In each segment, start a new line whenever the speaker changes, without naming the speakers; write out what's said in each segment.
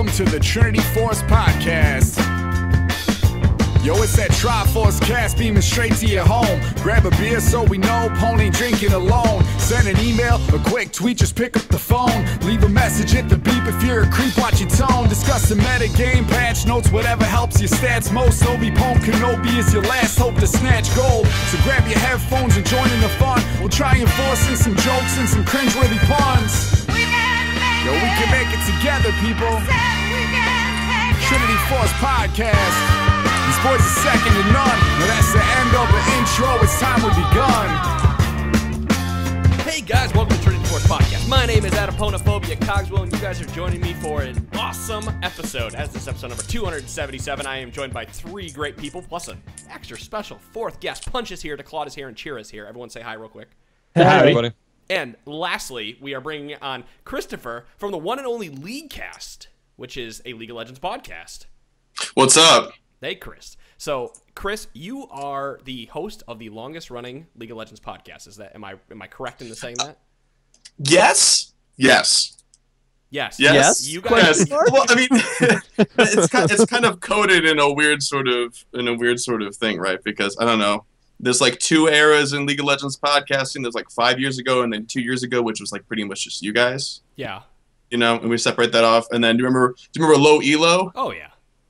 Welcome to the Trinity Force Podcast. Yo, it's that Triforce cast beaming straight to your home. Grab a beer so we know Pone ain't drinking alone. Send an email, a quick tweet, just pick up the phone. Leave a message, hit the beep if you're a creep, watch your tone. Discuss the meta game, patch notes, whatever helps your stats most. Obi Pone Kenobi is your last hope to snatch gold. So grab your headphones and join in the fun. We'll try and force in some jokes and some cringeworthy puns. Yo, we can make it together, people. Trinity Force Podcast. These boys are second to none. Now that's the end of the intro. It's time we begun.
Hey guys, welcome to Trinity Force Podcast. My name is Adaponophobia Cogswell, and you guys are joining me for an awesome episode. As this episode number 277, I am joined by three great people, plus an extra special fourth guest. Punch is here, DeClawd is here, and Cheer is here. Everyone say hi real quick.
Hi, everybody.
And lastly, we are bringing on Christopher from the one and only Leaguecast, which is a League of Legends podcast.
What's up?
Hey, Chris. So, Chris, you are the host of the longest-running League of Legends podcast. Is that am I correct in saying that?
Yes. Yes.
Yes.
Yes.
You guys.
Yes. Well, I mean, it's kind of coded in a weird sort of thing, right? Because I don't know. There's like two eras in League of Legends podcasting. There's like 5 years ago and then 2 years ago, which was like pretty much just you guys.
Yeah.
You know, and we separate that off. And then do you remember Low Elo?
Oh yeah.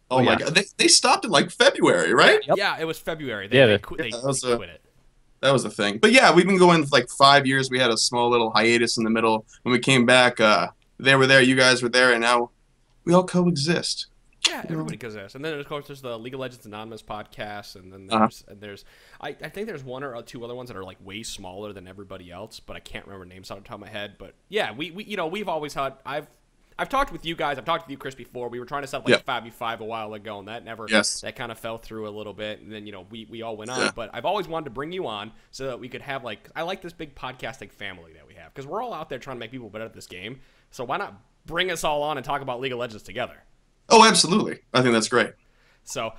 Oh my God, they stopped in like February, right?
Yep. Yeah, it was February. They quit it.
That was the thing. But yeah, we've been going for like 5 years. We had a small little hiatus in the middle. When we came back, they were there, you guys were there, and now we all coexist.
Yeah, everybody exists. And then of course there's the League of Legends Anonymous podcast, and then there's I think there's one or two other ones that are like way smaller than everybody else, but I can't remember names off the top of my head. But yeah, we you know, we've always had I've talked with you guys. I've talked with you, Chris, before. We were trying to set up like a 5v5 a while ago, and that never that kind of fell through a little bit. And then, you know, we all went on. Yeah. But I've always wanted to bring you on so that we could have like I like this big podcasting family that we have, because we're all out there trying to make people better at this game. So why not bring us all on and talk about League of Legends together?
Oh, absolutely. I think that's great. So,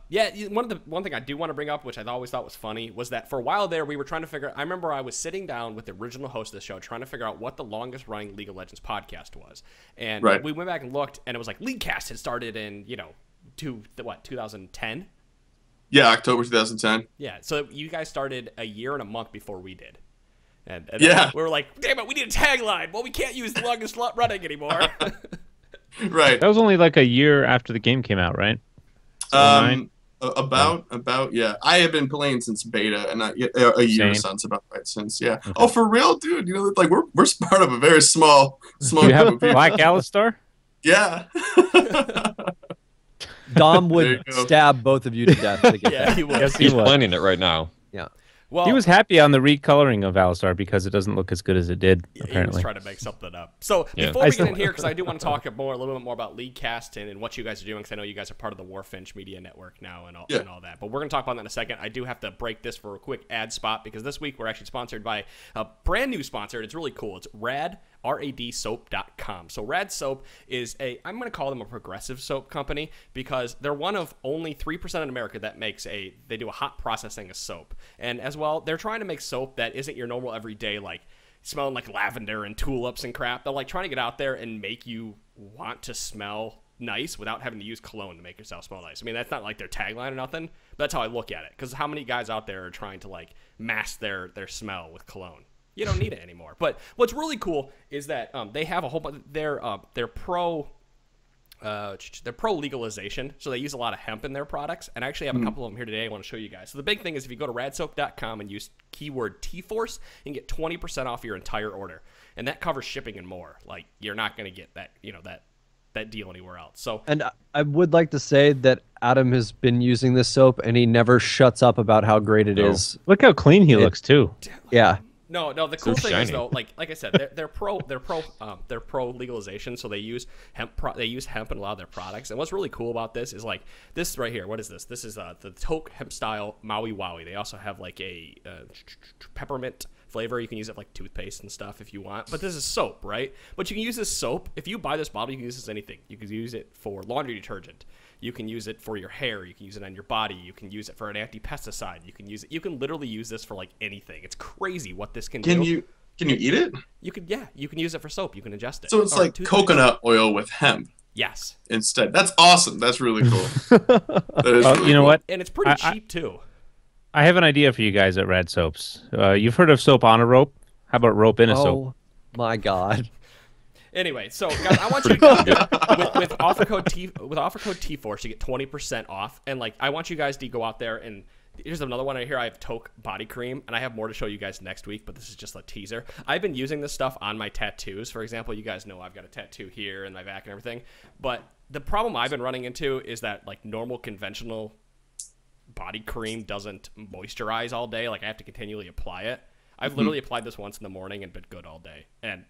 yeah, one thing I do want to bring up, which I always thought was funny, was that for a while there, we were trying to figure I remember I was sitting down with the original host of the show trying to figure out what the longest running League of Legends podcast was. And we went back and looked, and it was like Leaguecast had started in, 2010?
Yeah, October 2010.
Yeah, so you guys started a year and a month before we did. And we were like, damn it, we need a tagline. Well, we can't use the longest running anymore.
Right.
That was only like a year after the game came out, right?
About yeah. I have been playing since beta, and a year since about right since Okay. Oh, for real, dude. You know, like we're part of a very small
you have Black Alistar?
Yeah.
Dom would stab both of you to death.
Yeah, he would.
Yes,
he's planning it right now.
Yeah.
Well, he was happy on the recoloring of Alistar because it doesn't look as good as it did, apparently.
He was trying to make something up. So before we get in here, because I do want to talk a little bit more about Leaguecast and what you guys are doing, because I know you guys are part of the Warfinch Media Network now and all that. But we're going to talk about that in a second. I do have to break this for a quick ad spot, because this week we're actually sponsored by a brand new sponsor. It's really cool. It's radsoap.com. So Rad Soap is I'm going to call them a progressive soap company, because they're one of only 3% in America that they do a hot processing of soap. And as well, they're trying to make soap that isn't your normal everyday, like smelling like lavender and tulips and crap. They're like trying to get out there and make you want to smell nice without having to use cologne to make yourself smell nice. I mean, that's not like their tagline or nothing, but that's how I look at it. Because how many guys out there are trying to like mask their smell with cologne? You don't need it anymore. But what's really cool is that they have a whole bunch. They're pro legalization, so they use a lot of hemp in their products. And I actually have a couple of them here today I want to show you guys. So the big thing is if you go to radsoap.com and use keyword tforce, you can get 20% off your entire order, and that covers shipping and more. Like, you're not going to get that that deal anywhere else. So,
and I would like to say that Adam has been using this soap, and he never shuts up about how great it is.
Look how clean he looks too.
Yeah.
No. The cool thing is though, like I said, they're pro legalization, so they use hemp. They use hemp in a lot of their products. And what's really cool about this is like this right here. What is this? This is the Toke hemp style Maui Wowie. They also have like a peppermint flavor. You can use it like toothpaste and stuff if you want. But this is soap, right? But you can use this soap. If you buy this bottle, you can use this as anything. You can use it for laundry detergent. You can use it for your hair. You can use it on your body. You can use it for an anti-pesticide. You can use it. You can literally use this for like anything. It's crazy what this can do.
Can you eat it?
You can use it for soap. You can ingest it.
So it's like coconut oil with hemp.
Yes.
instead. That's awesome. That's really cool. That is
Oh,
really
you know
cool.
what?
And it's pretty cheap too.
I have an idea for you guys at Rad Soaps. You've heard of soap on a rope? How about rope in a soap?
Oh my God.
Anyway, so guys, I want you to with offer code tforce, you get 20% off, and like I want you guys to go out there and here's another one. I hear I have Toke body cream, and I have more to show you guys next week, but this is just a teaser. I've been using this stuff on my tattoos. For example, you guys know I've got a tattoo here and my back and everything, but the problem I've been running into is that like normal conventional body cream doesn't moisturize all day. Like I have to continually apply it. I've literally applied this once in the morning and been good all day, and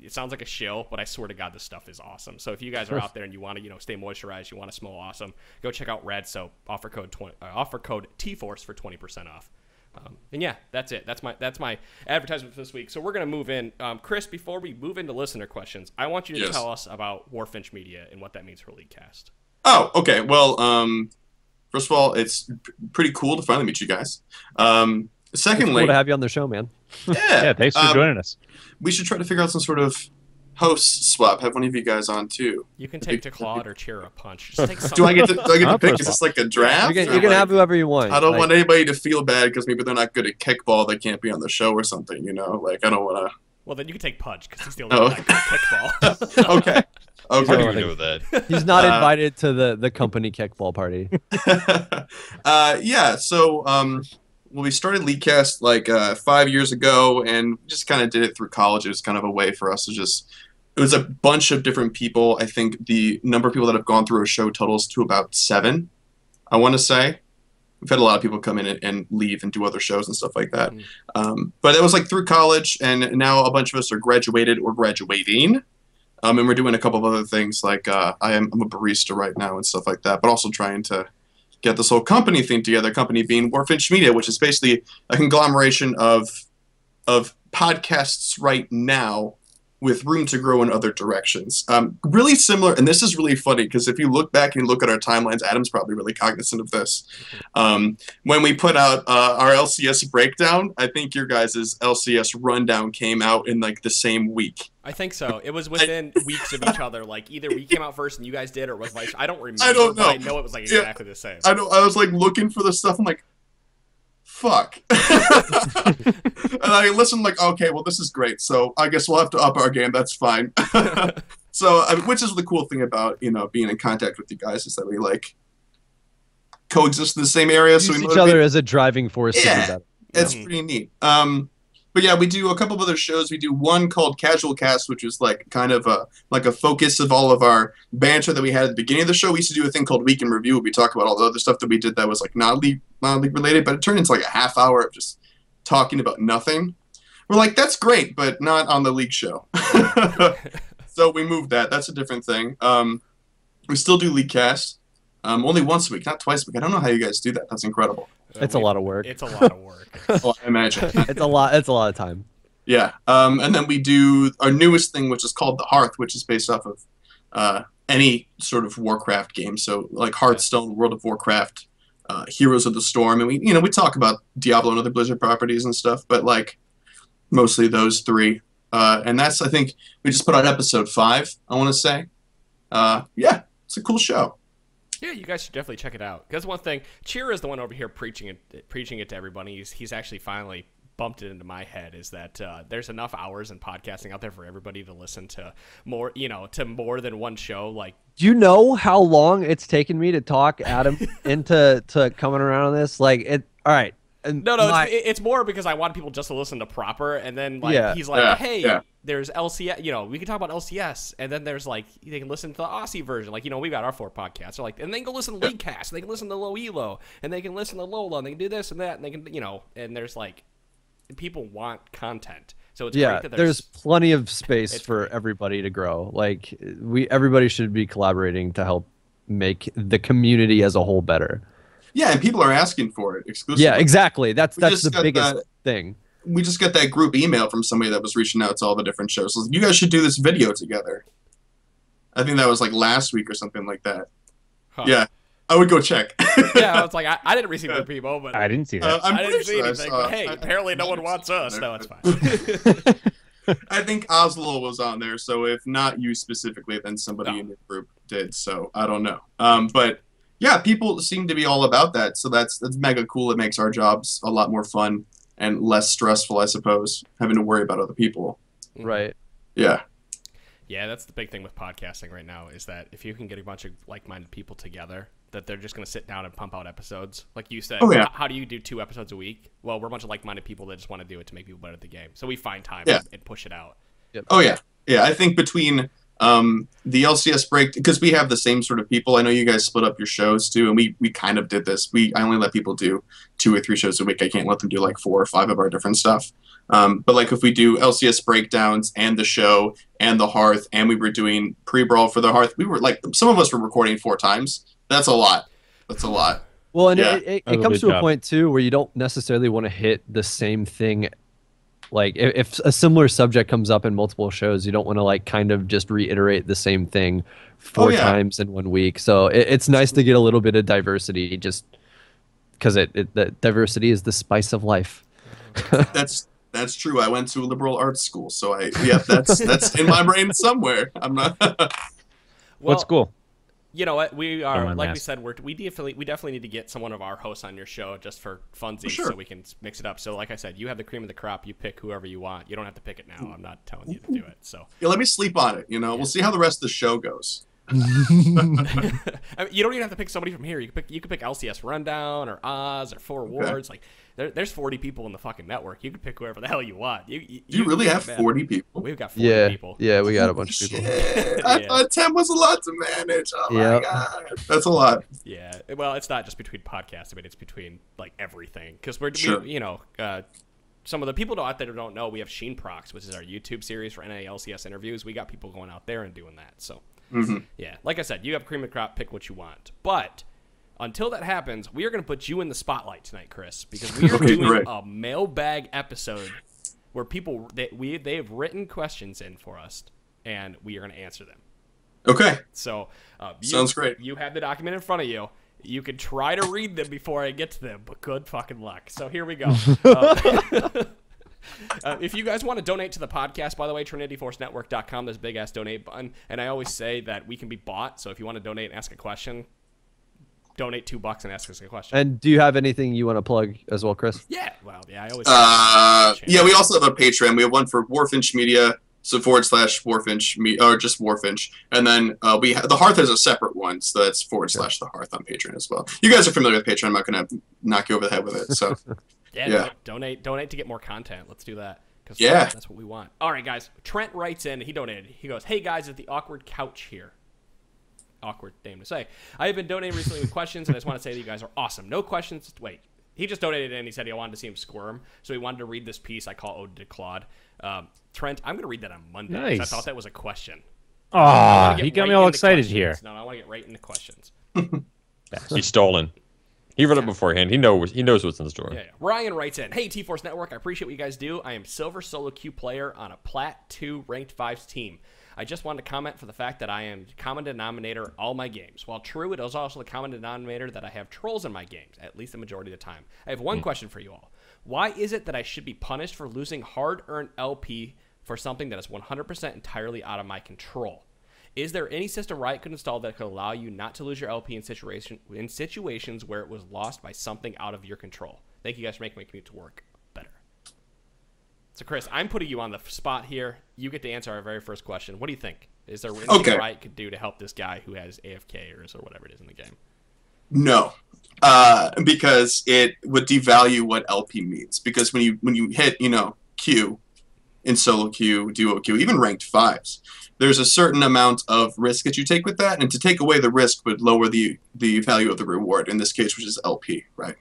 it sounds like a shill, but I swear to God, this stuff is awesome. So if you guys are out there and you want to, stay moisturized, you want to smell awesome, go check out Rad Soap. Offer code tforce for 20% off. And yeah, that's it. That's my advertisement for this week. So we're gonna move in, Chris. Before we move into listener questions, I want you to tell us about Warfinch Media and what that means for Leaguecast.
Oh, okay. Well, first of all, it's pretty cool to finally meet you guys. Secondly,
Cool to have you on the show, man.
Yeah, thanks for joining us.
We should try to figure out some sort of host swap. Have one of you guys on too.
You can take DeClawd or cheer a punch. Just take
Do I get to
I'll
pick?
put
Is this like a draft?
You
or
can
like-
have whoever you want.
I don't
Like,
want anybody to feel bad because maybe they're not good at kickball. They can't be on the show or something. Like I don't want
Well, then you can take Pudge because he's the only
Oh.
one that can kickball.
to. Okay.
How do
Okay.
you know that?
He's not invited to the company kickball party.
Yeah. So well, we started Leaguecast like 5 years ago, and just kind of did it through college. It was kind of a way for us to just. It was a bunch of different people. I think the number of people that have gone through a show totals to about 7. I want to say. We've had a lot of people come in and leave and do other shows and stuff like that. But it was like through college, and now a bunch of us are graduated or graduating. And we're doing a couple of other things, like I'm a barista right now and stuff like that, but also trying to get this whole company thing together, company being Warfinch Media, which is basically a conglomeration of podcasts right now with room to grow in other directions. Really similar, and this is really funny because if you look back and look at our timelines, Adam's probably really cognizant of this. When we put out our LCS breakdown, I think your guys' LCS rundown came out in like the same week.
I think so. It was within weeks of each other. Like either we came out first and you guys did, or it was vice. I don't remember.
I don't know.
But I know it was like exactly the same.
I was like looking for the stuff. I'm like, fuck. And I listened like, okay, well, this is great. So I guess we'll have to up our game. That's fine. So, which is the cool thing about, being in contact with you guys is that we like coexist in the same area. So
Use
we
each other as a driving force to do
Yeah.
that.
It's pretty neat. But yeah, we do a couple of other shows. We do one called Casual Cast, which is like kind of a focus of all of our banter that we had at the beginning of the show. We used to do a thing called Week in Review, where we talk about all the other stuff that we did that was like not league related, but it turned into like a half hour of just talking about nothing. We're like, that's great, but not on the league show. So we moved that. That's a different thing. We still do Leaguecast. Only once a week, not twice a week. I don't know how you guys do that. That's incredible.
It's a lot of work.
It's a lot of work.
Oh, I imagine.
It's a lot of time.
Yeah. And then we do our newest thing, which is called The Hearth, which is based off of any sort of Warcraft game. So like Hearthstone, World of Warcraft, Heroes of the Storm. And we talk about Diablo and other Blizzard properties and stuff, but like mostly those three. And that's, I think, we just put out episode 5, I want to say. Yeah, it's a cool show.
Yeah, you guys should definitely check it out. Because one thing, Cheer is the one over here preaching it to everybody. He's actually finally bumped it into my head is that there's enough hours in podcasting out there for everybody to listen to more, to more than one show. Like,
Do you know how long it's taken me to talk Adam into coming around on this? Like, all right.
No, it's more because I want people just to listen to proper, and then he's like,
Yeah,
hey,
yeah.
there's LCS, we can talk about LCS, and then there's like they can listen to the Aussie version, like we've got our 4 podcasts, and they can go listen to Leaguecast, and they can listen to Low Elo, and they can listen to Lola, and they can do this and that, and they can and there's like people want content, so it's great that
there's plenty of space for everybody to grow. Like everybody should be collaborating to help make the community as a whole better.
Yeah, and people are asking for it exclusively.
Yeah, exactly. That's
just
the
got
biggest
that-
thing.
We just got that group email from somebody that was reaching out to all the different shows. So you guys should do this video together. I think that was like last week or something like that.
Huh.
Yeah, I would go check.
Yeah, I was like, I didn't receive the people, but
I didn't see that.
I'm
I didn't
pretty
see
sure I
anything.
saw-
But hey,
I-
apparently no
I
one
saw
wants
it
us.
there,
No, it's
but-
fine.
I think Oslo was on there, so if not you specifically, then somebody in the group did. So I don't know. But yeah, people seem to be all about that. So that's mega cool. It makes our jobs a lot more fun and less stressful, I suppose, having to worry about other people.
Right.
Yeah.
Yeah, that's the big thing with podcasting right now is that if you can get a bunch of like-minded people together, that they're just going to sit down and pump out episodes. Like you said, how do you do 2 episodes a week? Well, we're a bunch of like-minded people that just want to do it to make people better at the game. So we find time and push it out.
Yep.
Oh, yeah. Yeah, I think between the LCS break, because we have the same sort of people. I know you guys split up your shows, too, and we kind of did this. I only let people do 2 or 3 shows a week. I can't let them do like 4 or 5 of our different stuff. But like if we do LCS breakdowns and the show and the Hearth, and we were doing pre-brawl for the Hearth, we were like, some of us were recording 4 times. That's a lot. That's a lot.
Well, and it comes to a point too where you don't necessarily want to hit the same thing. Like if a similar subject comes up in multiple shows, you don't want to like kind of just reiterate the same thing 4 times in 1 week. So it's nice to get a little bit of diversity, just because the diversity is the spice of life.
That's true. I went to a liberal arts school, so that's in my brain somewhere. I'm not.
What school?
You know what? We are, like we said, we definitely need to get someone of our hosts on your show just for funsies, so we can mix it up. So, like I said, you have the cream of the crop. You pick whoever you want. You don't have to pick it now. I'm not telling you to do it. So
let me sleep on it. We'll see how the rest of the show goes.
I mean, you don't even have to pick somebody from here. You can pick LCS Rundown or Oz or 4 Awards. Like there's 40 people in the fucking network. You can pick whoever the hell you want. You
really have 40 people?
We've got 40 people.
Yeah, we got a bunch of people.
I thought 10 was a lot to manage. Oh my god, that's a lot.
Yeah, well, it's not just between podcasts. I mean, it's between like everything because we some of the people out there don't know we have Sheen Procs, which is our YouTube series for NALCS interviews. We got people going out there and doing that. So. Yeah, like I said, you have cream of the crop, pick what you want. But until that happens, we are going to put you in the spotlight tonight, Chris, because we are doing a mailbag episode where people they have written questions in for us, and we are going to answer them.
Okay.
So
sounds great.
You have the document in front of you. You can try to read them before I get to them, but good fucking luck. So here we go. If you guys want to donate to the podcast, by the way, trinityforcenetwork.com, there's a big-ass donate button. And I always say that we can be bought, so if you want to donate and ask a question, donate $2 and ask us a question.
And do you have anything you want to plug as well, Chris?
Yeah, well, yeah, I always
we also have a Patreon. We have one for Warfinch Media, so / Warfinch, or just Warfinch. And then the Hearth is a separate one, so that's / the Hearth on Patreon as well. You guys are familiar with Patreon. I'm not going to knock you over the head with it, so...
Yeah. Donate to get more content. Let's do that. That's what we want. All right, guys. Trent writes in. He donated. He goes, "Hey, guys, at the awkward couch here." Awkward name to say. I have been donating recently with questions, and I just want to say that you guys are awesome. No questions. Wait. He just donated in. He said he wanted to see him squirm, so he wanted to read this piece I call Ode to DeClawd. Trent, I'm going to read that on Monday.
Nice.
I thought that was a question.
He got me all excited here.
No, I want to get right into questions.
He's stolen. He read it beforehand. He knows what's in the store.
Yeah. Ryan writes in, "Hey, T-Force Network, I appreciate what you guys do. I am Silver Solo Queue player on a Plat 2 Ranked 5s team. I just wanted to comment for the fact that I am common denominator in all my games. While true, it is also the common denominator that I have trolls in my games, at least the majority of the time. I have one question for you all. Why is it that I should be punished for losing hard-earned LP for something that is 100% entirely out of my control? Is there any system Riot could install that could allow you not to lose your LP in situations where it was lost by something out of your control? Thank you guys for making my commute to work better." So, Chris, I'm putting you on the spot here. You get to answer our very first question. What do you think? Is there anything Riot could do to help this guy who has AFKers or whatever it is in the game?
No, because it would devalue what LP means. Because when you hit Q in solo queue, duo queue, even ranked 5s. There's a certain amount of risk that you take with that, and to take away the risk would lower the value of the reward, in this case, which is LP, right?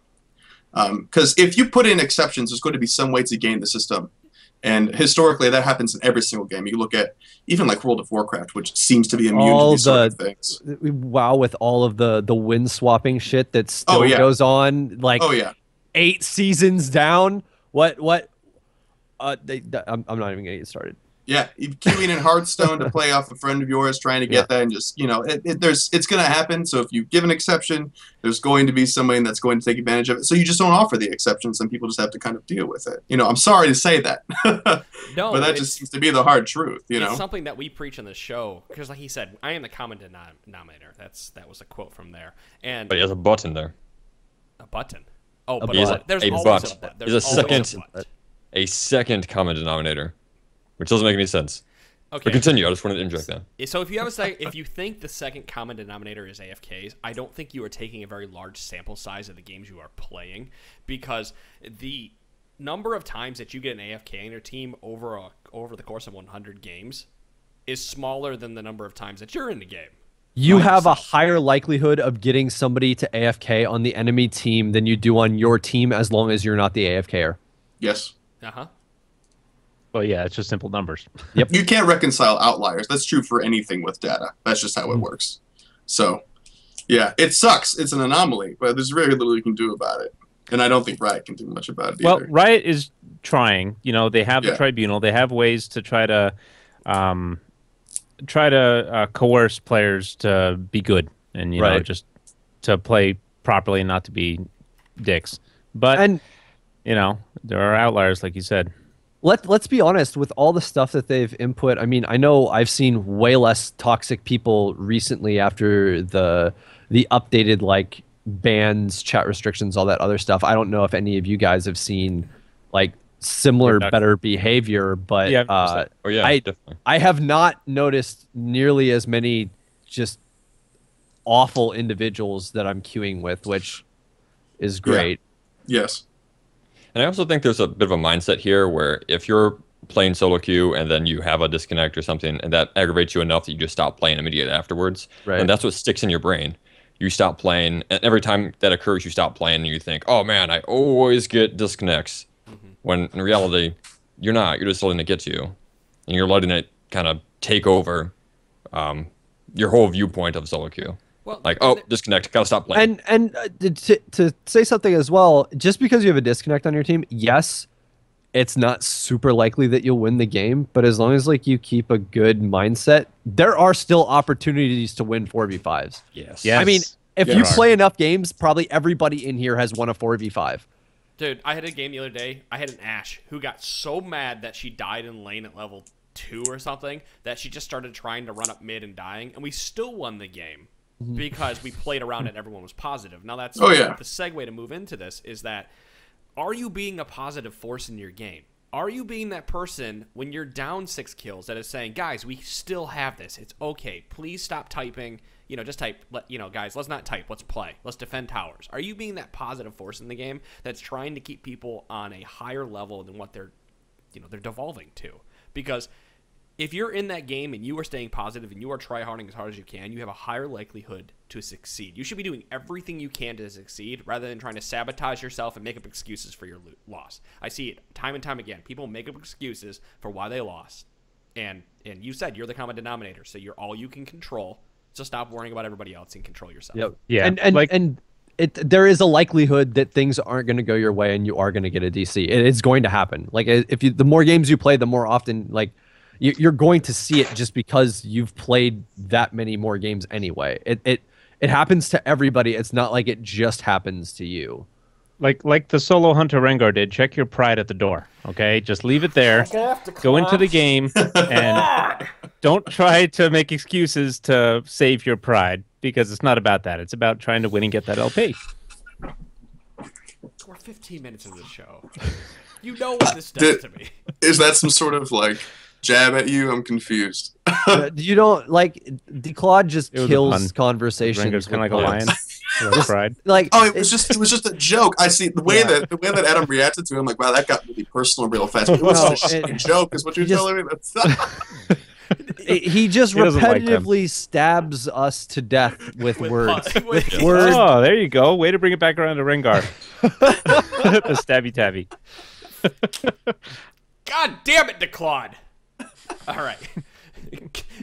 Because if you put in exceptions, there's going to be some way to game the system. And historically, that happens in every single game. You look at even like World of Warcraft, which seems to be immune to these sort of things.
WoW, with all of the win swapping shit that still goes on, like 8 seasons down. I'm not even going to get started.
Yeah, queuing in Hearthstone to play off a friend of yours trying to get that, and just it's going to happen. So if you give an exception, there's going to be somebody that's going to take advantage of it. So you just don't offer the exceptions, and people just have to kind of deal with it. I'm sorry to say that,
no,
but that just seems to be the hard truth.
It's something that we preach on the show because, like he said, I am the common denominator. That was a quote from there. And
but he has a button there.
A button. Oh, but
there's always a second common denominator. Which doesn't make any sense. Okay. But continue. I just wanted to interject that.
So if you think the second common denominator is AFKs, I don't think you are taking a very large sample size of the games you are playing, because the number of times that you get an AFK in your team over the course of 100 games is smaller than the number of times that you're in the game.
You have a higher likelihood of getting somebody to AFK on the enemy team than you do on your team, as long as you're not the AFKer.
Yes.
Uh-huh.
Well, yeah, it's just simple numbers.
Yep.
You can't reconcile outliers. That's true for anything with data. That's just how it works. So, yeah, it sucks. It's an anomaly, but there's very little you can do about it. And I don't think Riot can do much about it either.
Well, Riot is trying. They have the tribunal. They have ways to try to coerce players to be good and just to play properly and not to be dicks. But there are outliers, like you said.
Let's be honest, with all the stuff that they've input. I mean, I know I've seen way less toxic people recently after the updated bans, chat restrictions, all that other stuff. I don't know if any of you guys have seen similar better behavior, but I have not noticed nearly as many just awful individuals that I'm queuing with, which is great.
Yeah. Yes.
And I also think there's a bit of a mindset here where if you're playing solo queue and then you have a disconnect or something and that aggravates you enough that you just stop playing immediately afterwards, and that's what sticks in your brain. You stop playing, and every time that occurs, you stop playing and you think, oh man, I always get disconnects. When in reality, you're not. You're just letting it get to you. And you're letting it kind of take over your whole viewpoint of solo queue. Well, disconnect, gotta stop playing.
And to say something as well, just because you have a disconnect on your team, yes, it's not super likely that you'll win the game, but as long as you keep a good mindset, there are still opportunities to win 4v5s.
Yes.
I mean, if you play enough games, probably everybody in here has won a 4v5.
Dude, I had a game the other day. I had an Ashe who got so mad that she died in lane at level 2 or something that she just started trying to run up mid and dying, and we still won the game. Because we played around it and everyone was positive. Now that's the segue to move into this is that, are you being a positive force in your game? Are you being that person when you're down 6 kills that is saying, guys, we still have this. It's okay. Please stop typing. Just type, guys, let's not type. Let's play. Let's defend towers. Are you being that positive force in the game that's trying to keep people on a higher level than what they're devolving to? Because if you're in that game and you are staying positive and you are tryharding as hard as you can, you have a higher likelihood to succeed. You should be doing everything you can to succeed rather than trying to sabotage yourself and make up excuses for your loss. I see it time and time again. People make up excuses for why they lost. And you said you're the common denominator, so you're all you can control. So stop worrying about everybody else and control yourself.
Yep. Yeah. And there is a likelihood that things aren't going to go your way and you are going to get a DC. It's going to happen. The more games you play, the more often you're going to see it just because you've played that many more games anyway. It happens to everybody. It's not like it just happens to you.
Like the solo hunter Rengar did. Check your pride at the door. Okay, just leave it there. Go into the game and don't try to make excuses to save your pride, because it's not about that. It's about trying to win and get that LP.
We're 15 minutes into the show. You know what this does to me.
Is that some sort of jab at you? I'm confused.
You don't DeClawd just kills conversations.
Rengar's kind of like a lion. Pride.
It was just a joke. I see the way that Adam reacted to him. Wow, that got really personal real fast. It was just a joke, is what you're telling me.
He just repetitively stabs us to death with words. Words.
Oh, there you go. Way to bring it back around to Rengar. The stabby tabby.
God damn it, DeClawd. All right.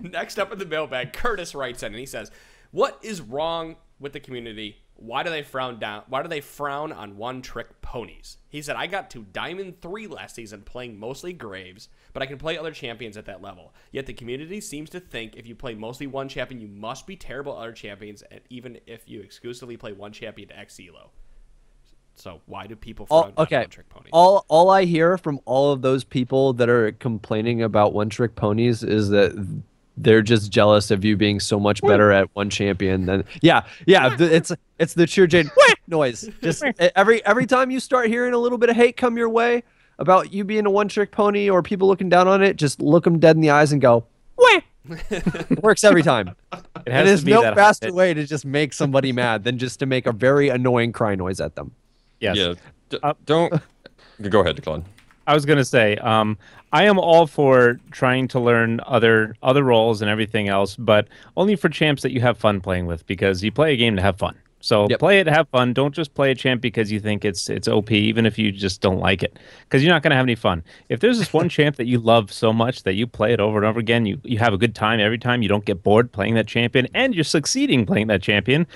Next up in the mailbag, Curtis writes in and he says, what is wrong with the community? Why do they frown on one-trick ponies? He said, I got to Diamond 3 last season playing mostly Graves, but I can play other champions at that level. Yet the community seems to think if you play mostly one champion, you must be terrible at other champions, and even if you exclusively play one champion to X Elo. So why do people frown on one-trick ponies?
All I hear from all of those people that are complaining about one-trick ponies is that they're just jealous of you being so much better at one champion than it's the Cheer Jade noise. Just every time you start hearing a little bit of hate come your way about you being a one-trick pony or people looking down on it, just look them dead in the eyes and go, wah! It works every time. There's no faster way to just make somebody mad than just to make a very annoying cry noise at them.
Yes. Yeah. Don't go ahead, DeClawd.
I was gonna say, I am all for trying to learn other roles and everything else, but only for champs that you have fun playing with, because you play a game to have fun. So play it, have fun. Don't just play a champ because you think it's OP, even if you just don't like it, because you're not gonna have any fun. If there's this one champ that you love so much that you play it over and over again, you have a good time every time. You don't get bored playing that champion, and you're succeeding playing that champion.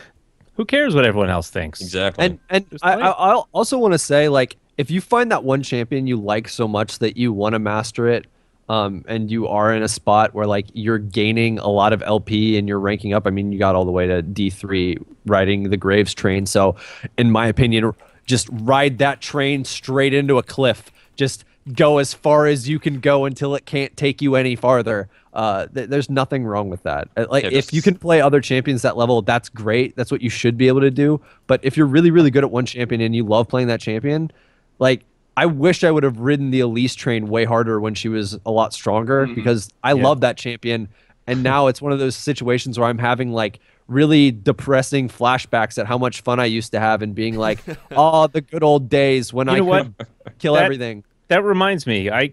Who cares what everyone else thinks?
Exactly.
And I also want to say, like, if you find that one champion you like so much that you want to master it, and you are in a spot where like you're gaining a lot of LP and you're ranking up. I mean, you got all the way to D3 riding the Graves train. So in my opinion, just ride that train straight into a cliff. Just go as far as you can go until it can't take you any farther. There's nothing wrong with that. Like, if you can play other champions that level, that's great. That's what you should be able to do. But if you're really, really good at one champion and you love playing that champion, like, I wish I would have ridden the Elise train way harder when she was a lot stronger, because I love that champion. And now it's one of those situations where I'm having like really depressing flashbacks at how much fun I used to have and being like, oh, the good old days when I could kill everything.
That reminds me, I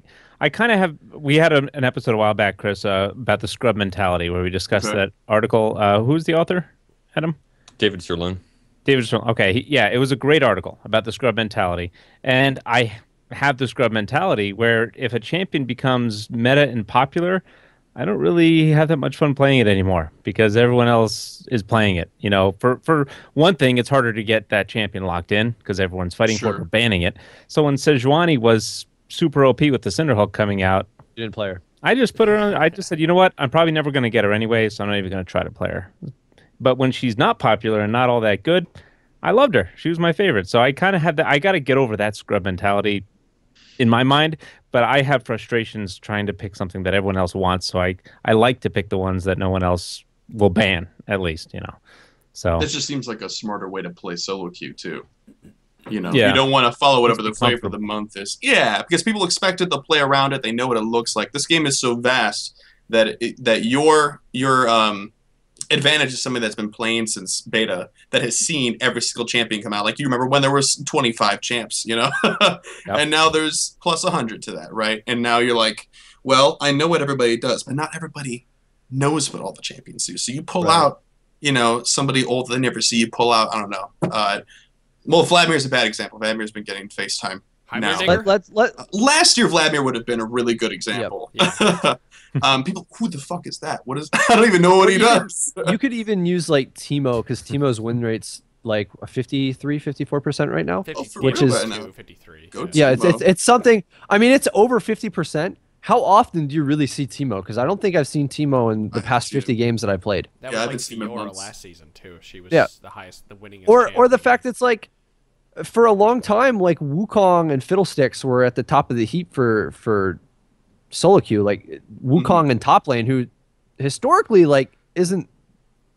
kind of have. We had an episode a while back, Chris, about the scrub mentality, where we discussed that article. Who's the author, Adam?
David Sirlin.
David Sirlin. Okay, it was a great article about the scrub mentality, and I have the scrub mentality where if a champion becomes meta and popular, I don't really have that much fun playing it anymore because everyone else is playing it. You know, for one thing, it's harder to get that champion locked in because everyone's fighting for it or banning it. So when Sejuani was super OP with the Cinderhulk coming out,
you didn't play her.
I just put her on. I just said, you know what? I'm probably never going to get her anyway, so I'm not even going to try to play her. But when she's not popular and not all that good, I loved her. She was my favorite. So I kind of had that. I got to get over that scrub mentality in my mind. But I have frustrations trying to pick something that everyone else wants. So I like to pick the ones that no one else will ban, at least, you know. So
this just seems like a smarter way to play solo queue too. You know, you don't want to follow whatever the flavor of the month is. Yeah, because people expect it to play around it. They know what it looks like. This game is so vast that your advantage is somebody that's been playing since beta, that has seen every single champion come out. Like, you remember when there was 25 champs, you know? And now there's plus 100 to that, right? And now you're like, well, I know what everybody does, but not everybody knows what all the champions do. So you pull out, you know, somebody old they never see. You pull out, I don't know. Well, Vladimir's a bad example. Vladimir's been getting FaceTime now. Last year, Vladimir would have been a really good example. Yep. People, who the fuck is that? What is? I don't even know what he does.
You could even use like Teemo, because Teemo's win rate's like 54% right now, which is
53.
It's something. I mean, it's over 50%. How often do you really see Teemo? Because I don't think I've seen Teemo in the past 50 games that I played.
That was like Fiora last season too. She was the highest, the winningest.
Or the fact it's like, for a long time, like Wukong and Fiddlesticks were at the top of the heap for solo queue. Like Wukong in top lane, who historically like isn't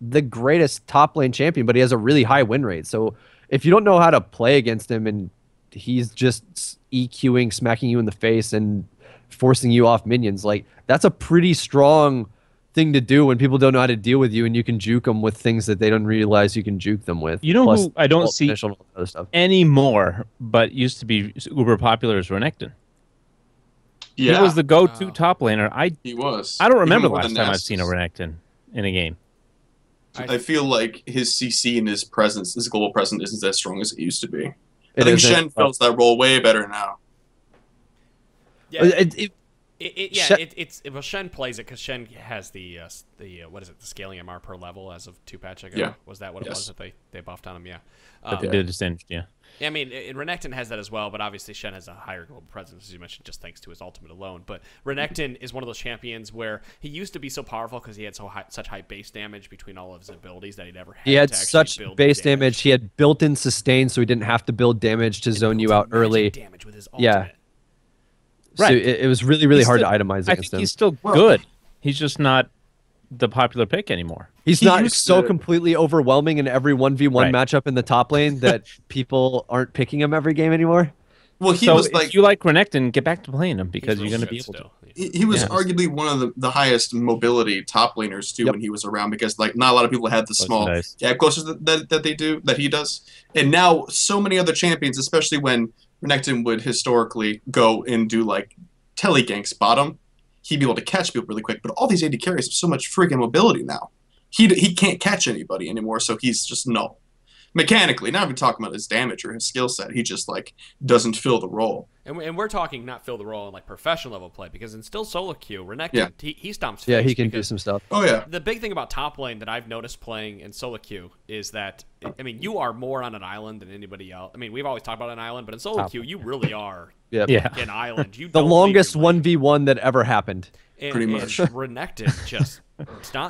the greatest top lane champion, but he has a really high win rate. So if you don't know how to play against him and he's just EQing, smacking you in the face and forcing you off minions, like that's a pretty strong thing to do when people don't know how to deal with you, and you can juke them with things that they don't realize you can juke them with.
You know who I don't see anymore, but used to be uber popular, is Renekton. Yeah, he was the go-to top laner.
He was.
I don't remember the last time I've seen a Renekton in a game.
I feel like his CC and his presence, his global presence, isn't as strong as it used to be. I think Shen fills that role way better now.
Yeah. Well, Shen plays it because Shen has the what is it, the scaling MR per level as of 2 patch ago.
Yeah.
Was that what it was that they buffed on him? Yeah.
But they did Singed, yeah.
I mean, Renekton has that as well, but obviously Shen has a higher global presence, as you mentioned, just thanks to his ultimate alone. But Renekton is one of those champions where he used to be so powerful because he had such high base damage between all of his abilities that he never had.
He had such base damage. He had built-in sustain, so he didn't have to build damage to zone you out early.
Damage with his ultimate.
Right. So it was really, really hard to itemize against him.
He's still good. He's just not the popular pick anymore.
He's not so completely overwhelming in every 1v1 matchup in the top lane that people aren't picking him every game anymore.
Well, he was like,
if you like Renekton, get back to playing him because you're going to be able to.
He was arguably one of the highest mobility top laners too when he was around, because like not a lot of people had the small closest that he does. And now so many other champions, especially when Renekton would historically go and do like teleganks bottom, he'd be able to catch people really quick. But all these AD carries have so much freaking mobility now. He can't catch anybody anymore, so he's just null. Mechanically, not even talking about his damage or his skill set, he just like doesn't fill the role.
And we're talking not fill the role in like professional level play, because in still solo queue, Renekton he stomps.
Yeah, he can do some stuff.
Oh yeah.
The big thing about top lane that I've noticed playing in solo queue is that, I mean, you are more on an island than anybody else. I mean, we've always talked about an island, but in solo queue, you really are an island. You
the longest 1v1 that ever happened.
Pretty much.
Renekton just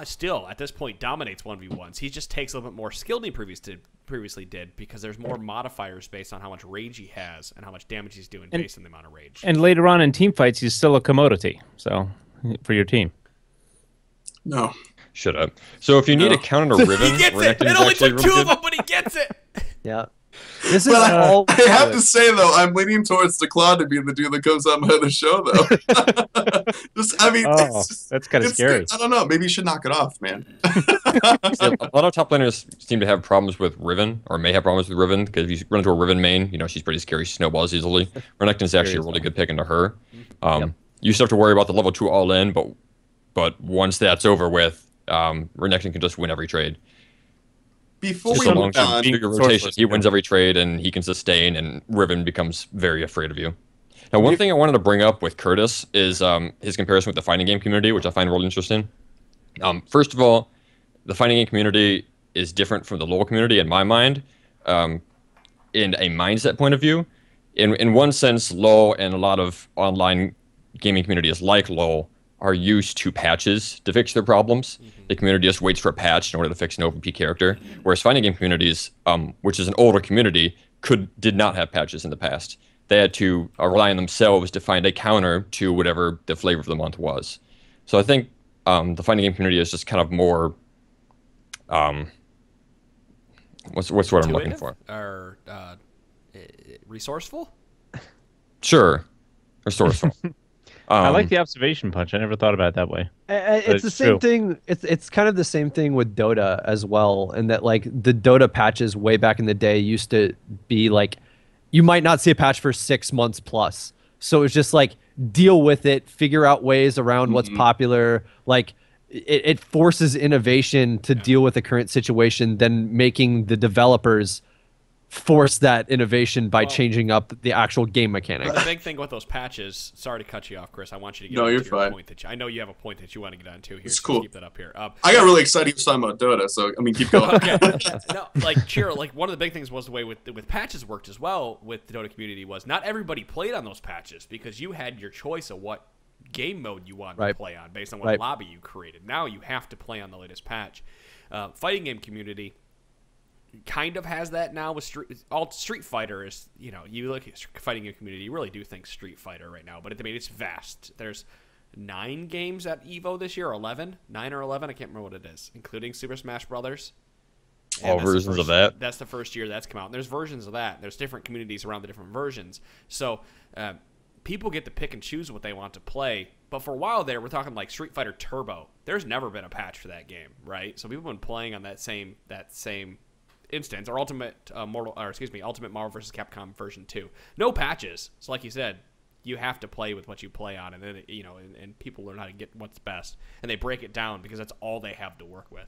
still at this point dominates 1v1s. He just takes a little bit more skill than he previously did, because there's more modifiers based on how much rage he has and how much damage he's doing based on the amount of rage.
And later on in team fights, he's still a commodity. So for your team.
No.
Shut up. So if you need a counter Riven,
he gets it. It only took 2 of them, but he gets it.
Yeah. This is
I have to say though, I'm leaning towards DeClawd to be the dude that comes on by the show though.
That's kind of scary.
I don't know. Maybe you should knock it off, man.
A lot of top laners seem to have problems with Riven, or may have problems with Riven, because if you run into a Riven main, she's pretty scary. She snowballs easily. Renekton's actually a really good pick into her. You still have to worry about the level 2 all in, but once that's over with, Renekton can just win every trade.
Before we move on,
rotation, he wins every trade and he can sustain, and Riven becomes very afraid of you. Now, one thing I wanted to bring up with Curtis is his comparison with the fighting game community, which I find really interesting. First of all, the fighting game community is different from the LoL community in my mind, in a mindset point of view. In one sense, LoL and a lot of online gaming communities like LoL are used to patches to fix their problems. The community just waits for a patch in order to fix an OP character, whereas fighting game communities, which is an older community, did not have patches in the past. They had to rely on themselves to find a counter to whatever the flavor of the month was. So I think the fighting game community is just kind of more what's what I'm looking for?
Or resourceful?
Sure, resourceful.
I like the observation punch. I never thought about it that way.
It's the same thing. It's kind of the same thing with Dota as well, and that like the Dota patches way back in the day used to be like, you might not see a patch for 6 months plus. So it's just like, deal with it, figure out ways around what's popular. Like it forces innovation to deal with the current situation, then making the developers force that innovation by changing up the actual game mechanics.
The big thing with those patches, sorry to cut you off, Chris, I want you to get on to your point. I know you have a point that you want to get on to here.
It's cool.
Keep that up here.
I got really excited you were talking about Dota, so I mean, keep going.
Okay. No, like Chiro, like one of the big things was the way with patches worked as well with the Dota community was not everybody played on those patches, because you had your choice of what game mode you wanted to play on based on what lobby you created. Now you have to play on the latest patch. Fighting game community kind of has that now with Street Fighter is, you look at fighting game community, you really do think Street Fighter right now, but it's vast. There's 9 games at EVO this year, or 11, 9 or 11, I can't remember what it is, including Super Smash Brothers.
All versions of that.
That's the first year that's come out. And there's versions of that. There's different communities around the different versions. So people get to pick and choose what they want to play. But for a while there, we're talking like Street Fighter Turbo. There's never been a patch for that game, right? So people have been playing on that same instance, or Ultimate Marvel vs. Capcom version 2. No patches. So like you said, you have to play with what you play on, and then and people learn how to get what's best, and they break it down because that's all they have to work with.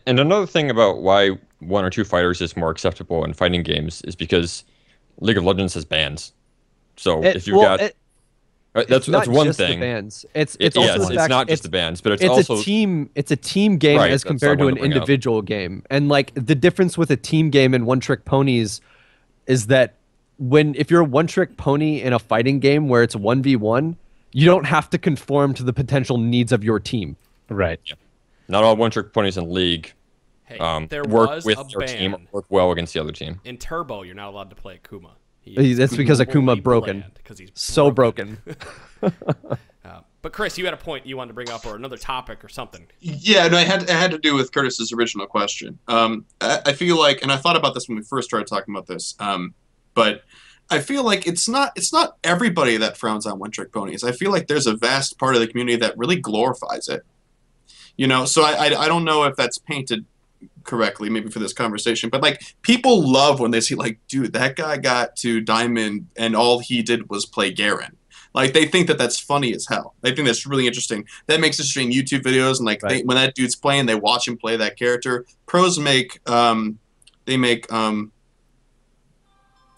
And another thing about why 1 or 2 fighters is more acceptable in fighting games is because League of Legends has bans. So That's one
just
thing.
The bans. It's also the fact
it's not just the bans, but it's
also
also
it's a team game
right,
as compared to an individual game. And like the difference with a team game and one trick ponies is that if you're a one trick pony in a fighting game where it's 1v1, you don't have to conform to the potential needs of your team.
Right.
Yeah. Not all one trick ponies in League
there
work
was
with
a
your
ban.
team or work well against the other team.
In Turbo, you're not allowed to play Akuma.
That's because Akuma broken.
Because he's
so broken.
But Chris, you had a point you wanted to bring up, or another topic, or something.
Yeah, no, it had to do with Curtis's original question. I feel like, and I thought about this when we first started talking about this, but I feel like it's not everybody that frowns on one-trick ponies. I feel like there's a vast part of the community that really glorifies it. You know, so I don't know if that's painted correctly, maybe for this conversation, but like people love when they see like, dude, that guy got to Diamond and all he did was play Garen. Like they think that that's funny as hell. They think that's really interesting. That makes interesting YouTube videos, and like when that dude's playing, they watch him play that character. Pros make these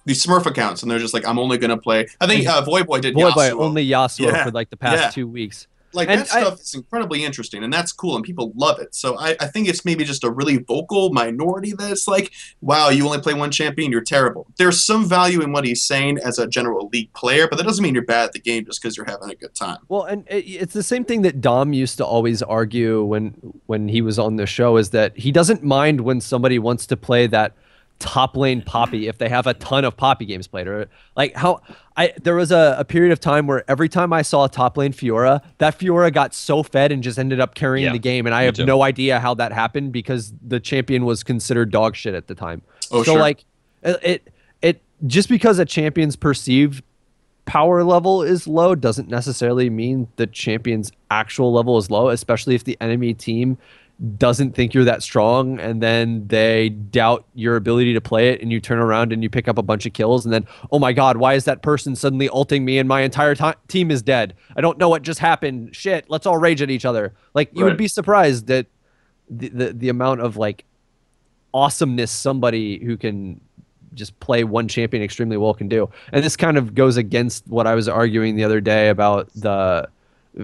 Smurf accounts, and they're just like, I'm only gonna play. I think Voyboy did Yasuo.
Only Yasuo for like the past 2 weeks.
Like that stuff is incredibly interesting, and that's cool, and people love it. So I think it's maybe just a really vocal minority that's like, wow, you only play one champion, you're terrible. There's some value in what he's saying as a general League player, but that doesn't mean you're bad at the game just because you're having a good time.
Well, and it's the same thing that Dom used to always argue when he was on the show, is that he doesn't mind when somebody wants to play that top lane Poppy if they have a ton of Poppy games played. Or like there was a period of time where every time I saw a top lane Fiora, that Fiora got so fed and just ended up carrying the game, and I have no idea how that happened because the champion was considered dog shit at the time.
Oh,
so
sure.
like it just because a champion's perceived power level is low doesn't necessarily mean the champion's actual level is low, especially if the enemy team doesn't think you're that strong, and then they doubt your ability to play it, and you turn around and you pick up a bunch of kills, and then, oh my god, why is that person suddenly ulting me and my entire team is dead? I don't know what just happened. Shit, let's all rage at each other. Like, you would be surprised that the amount of like awesomeness somebody who can just play one champion extremely well can do. And this kind of goes against what I was arguing the other day about the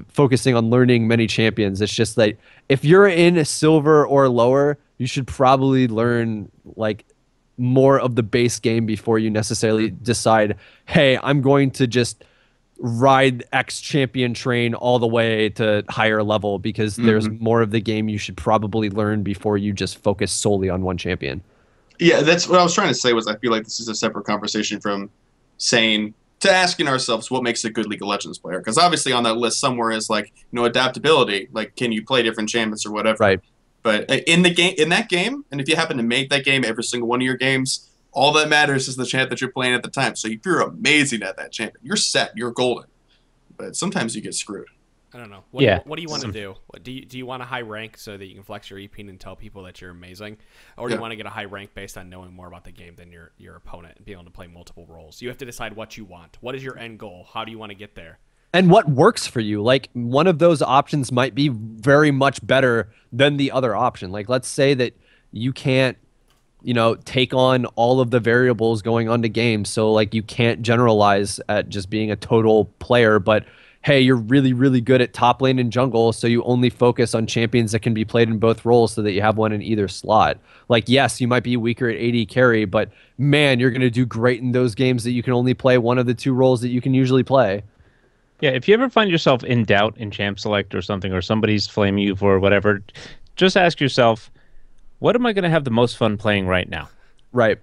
focusing on learning many champions. It's just like, if you're in a silver or lower, you should probably learn like more of the base game before you necessarily decide, hey, I'm going to just ride X champion train all the way to higher level, because there's more of the game you should probably learn before you just focus solely on one champion.
Yeah, that's what I was trying to say. Was I feel like this is a separate conversation from saying to asking ourselves what makes a good League of Legends player, because obviously on that list somewhere is like, you know, adaptability, like can you play different champions or whatever.
Right.
But in that game, and if you happen to make that game every single one of your games, all that matters is the champ that you're playing at the time. So if you're amazing at that champion, you're set, you're golden. But sometimes you get screwed.
I don't know. What do you want to do? Do you want a high rank so that you can flex your EP and tell people that you're amazing? Or do you want to get a high rank based on knowing more about the game than your opponent and being able to play multiple roles? You have to decide what you want. What is your end goal? How do you want to get there?
And what works for you? Like, one of those options might be very much better than the other option. Like, let's say that you can't, you know, take on all of the variables going on to games. So like, you can't generalize at just being a total player, but hey, you're really, really good at top lane and jungle, so you only focus on champions that can be played in both roles so that you have one in either slot. Like, yes, you might be weaker at AD carry, but man, you're going to do great in those games that you can only play one of the two roles that you can usually play.
Yeah, if you ever find yourself in doubt in champ select or something, or somebody's flaming you for whatever, just ask yourself, what am I going to have the most fun playing right now?
Right.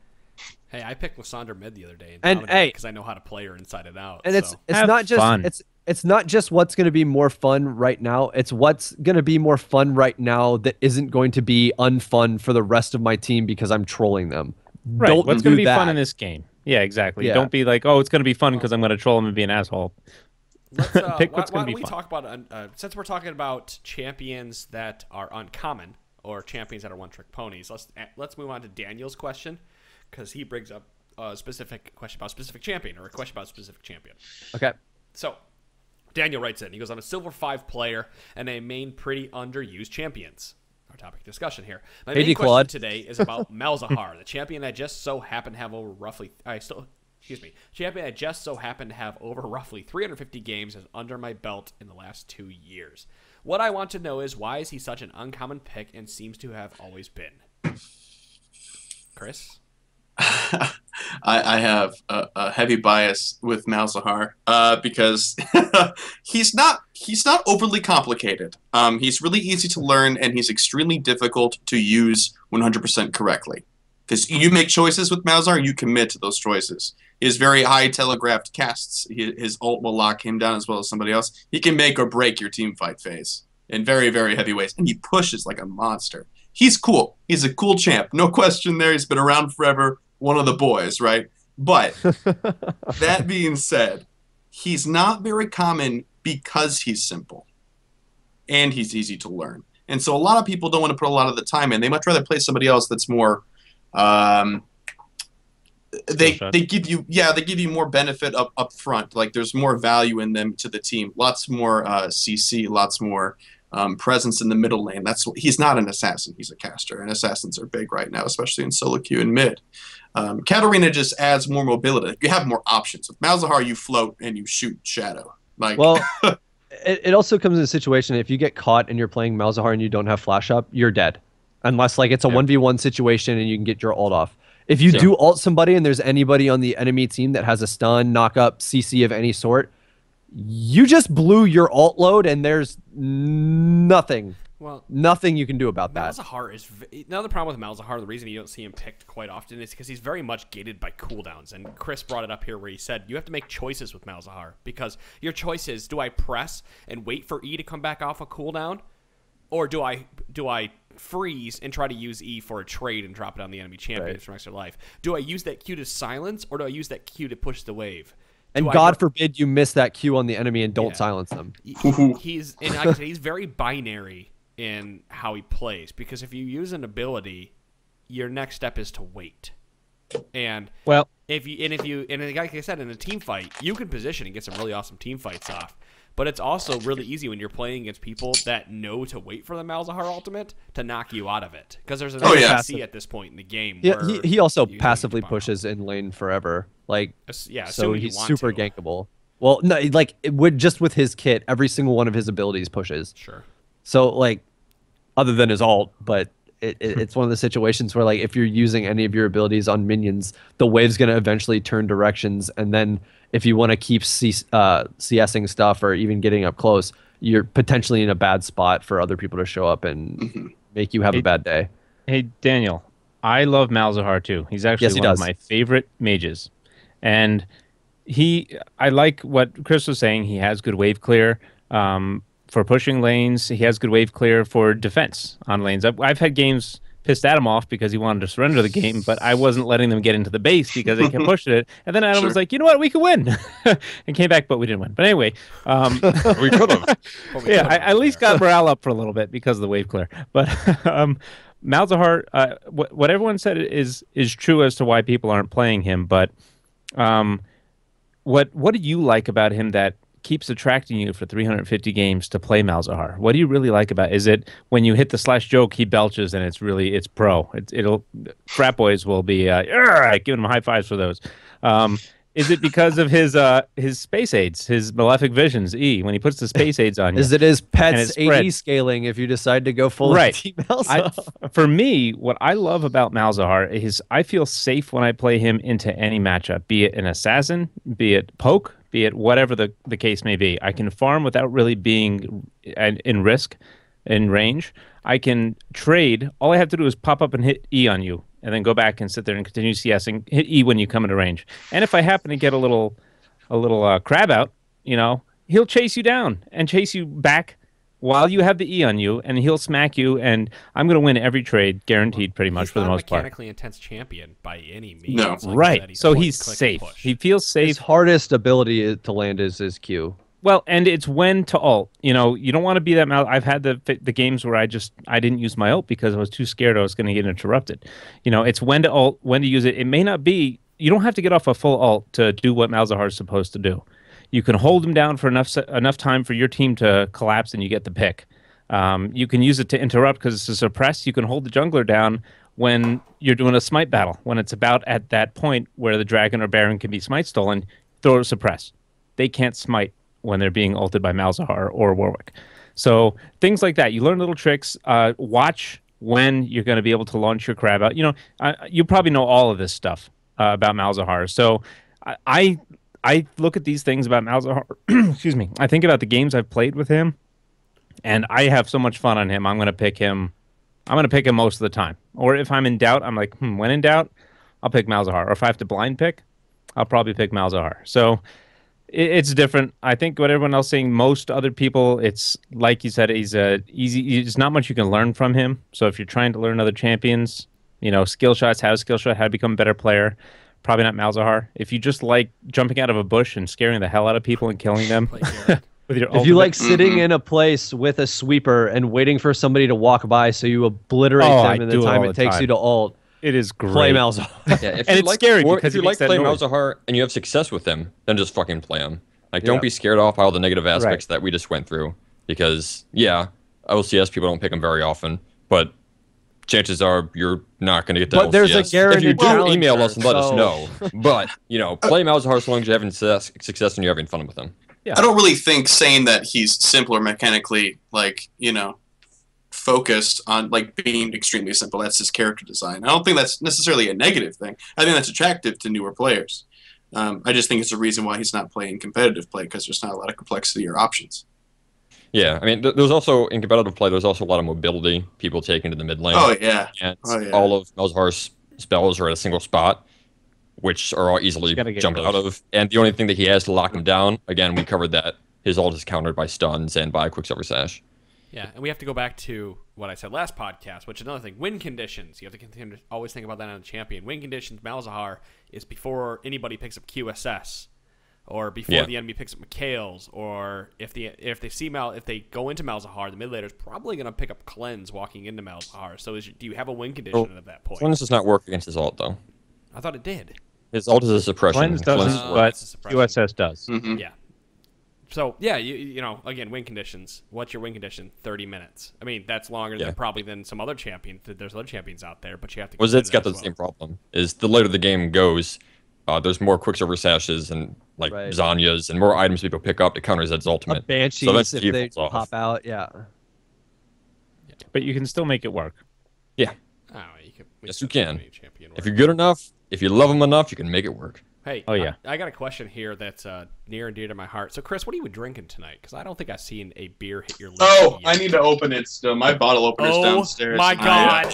Hey, I picked Lysandra mid the other day,
and
because I know how to play her inside and out.
And it's not just fun. It's not just what's going to be more fun right now. It's what's going to be more fun right now that isn't going to be unfun for the rest of my team because I'm trolling them.
Right. What's going to be fun in this game? Yeah, exactly. Yeah. Don't be like, oh, it's going to be fun because I'm going to troll them and be an asshole.
Pick what's going to be fun. Talk about since we're talking about champions that are uncommon or champions that are one-trick ponies. Let's move on to Daniel's question, because he brings up a specific question about a specific champion, or a question about a specific champion.
Okay.
So Daniel writes in. He goes, I'm a silver 5 player and I main pretty underused champions. Our topic of discussion here. My main question today is about Malzahar, the champion I just so happen to have over roughly... Champion I just so happen to have over roughly 350 games as under my belt in the last 2 years. What I want to know is, why is he such an uncommon pick and seems to have always been? Chris?
I have a heavy bias with Malzahar because he's not overly complicated. He's really easy to learn, and he's extremely difficult to use 100% correctly. Because you make choices with Malzahar, you commit to those choices. He has very high telegraphed casts. His ult will lock him down as well as somebody else. He can make or break your team fight phase in very, very heavy ways. And he pushes like a monster. He's cool. He's a cool champ. No question there. He's been around forever. One of the boys, right? But that being said, he's not very common because he's simple. And he's easy to learn. And so a lot of people don't want to put a lot of the time in. They much rather play somebody else that's more... they give you more benefit up front. Like, there's more value in them to the team. Lots more CC, lots more presence in the middle lane. He's not an assassin. He's a caster, and assassins are big right now, especially in solo queue and mid. Katarina just adds more mobility. You have more options. With Malzahar, you float and you shoot shadow. Well,
it also comes in a situation, if you get caught and you're playing Malzahar and you don't have flash up, you're dead. Unless it's a 1v1 situation and you can get your ult off. If you do ult somebody and there's anybody on the enemy team that has a stun, knock up, CC of any sort, you just blew your ult load, and there's nothing you can do about that.
Malzahar is... Another problem with Malzahar, the reason you don't see him picked quite often is because he's very much gated by cooldowns. And Chris brought it up here where he said you have to make choices with Malzahar, because your choice is, do I press and wait for E to come back off a cooldown? Or do I freeze and try to use E for a trade and drop it on the enemy champion for extra life? Do I use that Q to silence, or do I use that Q to push the wave?
And God forbid you miss that Q on the enemy and don't silence them.
He's very binary in how he plays, because if you use an ability, your next step is to wait. And like I said, in a team fight, you can position and get some really awesome team fights off. But it's also really easy when you're playing against people that know to wait for the Malzahar ultimate to knock you out of it. Because there's an SC at this point in the game.
Yeah, he also passively pushes in lane forever. So he's super gankable. Well, no, just with his kit, every single one of his abilities pushes.
Sure.
So, other than his ult, but it's one of the situations where, if you're using any of your abilities on minions, the wave's going to eventually turn directions, and then if you want to keep CSing stuff or even getting up close, you're potentially in a bad spot for other people to show up and make you have a bad day.
Hey, Daniel, I love Malzahar too. He's actually one of my favorite mages. And I like what Chris was saying. He has good wave clear for pushing lanes. He has good wave clear for defense on lanes. I've had games pissed Adam off because he wanted to surrender the game, but I wasn't letting them get into the base because they kept pushing it. And then Adam was like, you know what, we could win. And came back, but we didn't win. But anyway.
We could have.
I at least got morale up for a little bit because of the wave clear. But Malzahar, what everyone said is true as to why people aren't playing him. But what do you like about him that keeps attracting you for 350 games to play Malzahar? What do you really like about it? Is it when you hit the slash joke, he belches and it's pro? Frat boys will be giving him high fives for those. Is it because of his space aids, his malefic visions, E, when he puts the space aids on you?
Is it his pet's AD scaling if you decide to go full team Malzahar? For
me, what I love about Malzahar is I feel safe when I play him into any matchup, be it an assassin, be it poke, be it whatever the case may be. I can farm without really being in risk, in range. I can trade. All I have to do is pop up and hit E on you, and then go back and sit there and continue CSing. Hit E when you come into range. And if I happen to get a little crab out, he'll chase you down and chase you back while you have the E on you, and he'll smack you, and I'm going to win every trade, guaranteed pretty much for the most part.
He's not a mechanically intense champion by any means.
No.
Right. So he's safe. He feels safe.
His hardest ability to land is his Q.
Well, and it's when to ult. You don't want to be that I've had the games where I didn't use my ult because I was too scared I was going to get interrupted. It's when to ult, when to use it. It may not be, you don't have to get off a full ult to do what Malzahar is supposed to do. You can hold him down for enough time for your team to collapse and you get the pick. You can use it to interrupt because it's a suppress. You can hold the jungler down when you're doing a smite battle, when it's about at that point where the dragon or baron can be smite stolen, throw suppress. They can't smite when they're being ulted by Malzahar or Warwick. So things like that. You learn little tricks. Watch when you're going to be able to launch your crab out. You probably know all of this stuff about Malzahar. So I look at these things about Malzahar. Excuse me. I think about the games I've played with him, and I have so much fun on him. I'm going to pick him most of the time. Or if I'm in doubt, I'm like, when in doubt, I'll pick Malzahar. Or if I have to blind pick, I'll probably pick Malzahar. So it's different. I think what everyone else is saying, most other people, it's like you said, there's not much you can learn from him. So if you're trying to learn other champions, skill shots, how to become a better player, probably not Malzahar. If you just like jumping out of a bush and scaring the hell out of people and killing them with your
if you like sitting in a place with a sweeper and waiting for somebody to walk by so you obliterate them in the time it takes you to ult,
it is great.
Play Malzahar.
Yeah,
and it's scary because
if you like playing Malzahar and you have success with him, then just fucking play him. Like, don't be scared off by all the negative aspects that we just went through. Because, OCS people don't pick him very often, but chances are you're not going to get that. But
there's a guaranteed
if you do, email us and let us know. But, play Malzahar as long as you're having success and you're having fun with him.
Yeah. I don't really think saying that he's simple or mechanically, focused on being extremely simple. That's his character design. I don't think that's necessarily a negative thing. I think that's attractive to newer players. I just think it's a reason why he's not playing competitive play, because there's not a lot of complexity or options.
Yeah, I mean, there's also, in competitive play, there's also a lot of mobility, people taking to the mid lane.
Oh, yeah.
And all of Malzahar's spells are at a single spot, which are all easily jumped out of. And the only thing that he has to lock him down, again, we covered that, his ult is countered by stuns and by Quicksilver Sash.
Yeah, and we have to go back to what I said last podcast, which is another thing. Win conditions. You have to continue to always think about that on the champion. Win conditions, Malzahar, is before anybody picks up QSS, or before the enemy picks up McHale's, or if they go into Malzahar, the mid laner is probably going to pick up Cleanse walking into Malzahar. So do you have a win condition at that point?
Cleanse does not work against his ult, though.
I thought it did.
His ult is a suppression.
Cleanse doesn't, but QSS does.
Mm-hmm. Yeah. So, again, win conditions. What's your win condition? 30 minutes. I mean, that's longer than some other champion. There's other champions out there, but you have to...
Zed's got the same problem. Is the later the game goes, there's more Quicksilver Sashes and, Zanyas and more items people pick up to counter Zed's ultimate.
Banshees, if they pop out,
But you can still make it work.
Yeah.
Oh,
yes, you can. If you're good enough, if you love them enough, you can make it work.
Hey, I got a question here that's near and dear to my heart. So, Chris, what are you drinking tonight? Because I don't think I've seen a beer hit your lips.
Oh, I need to open it still. My bottle opener's downstairs.
Oh, my God.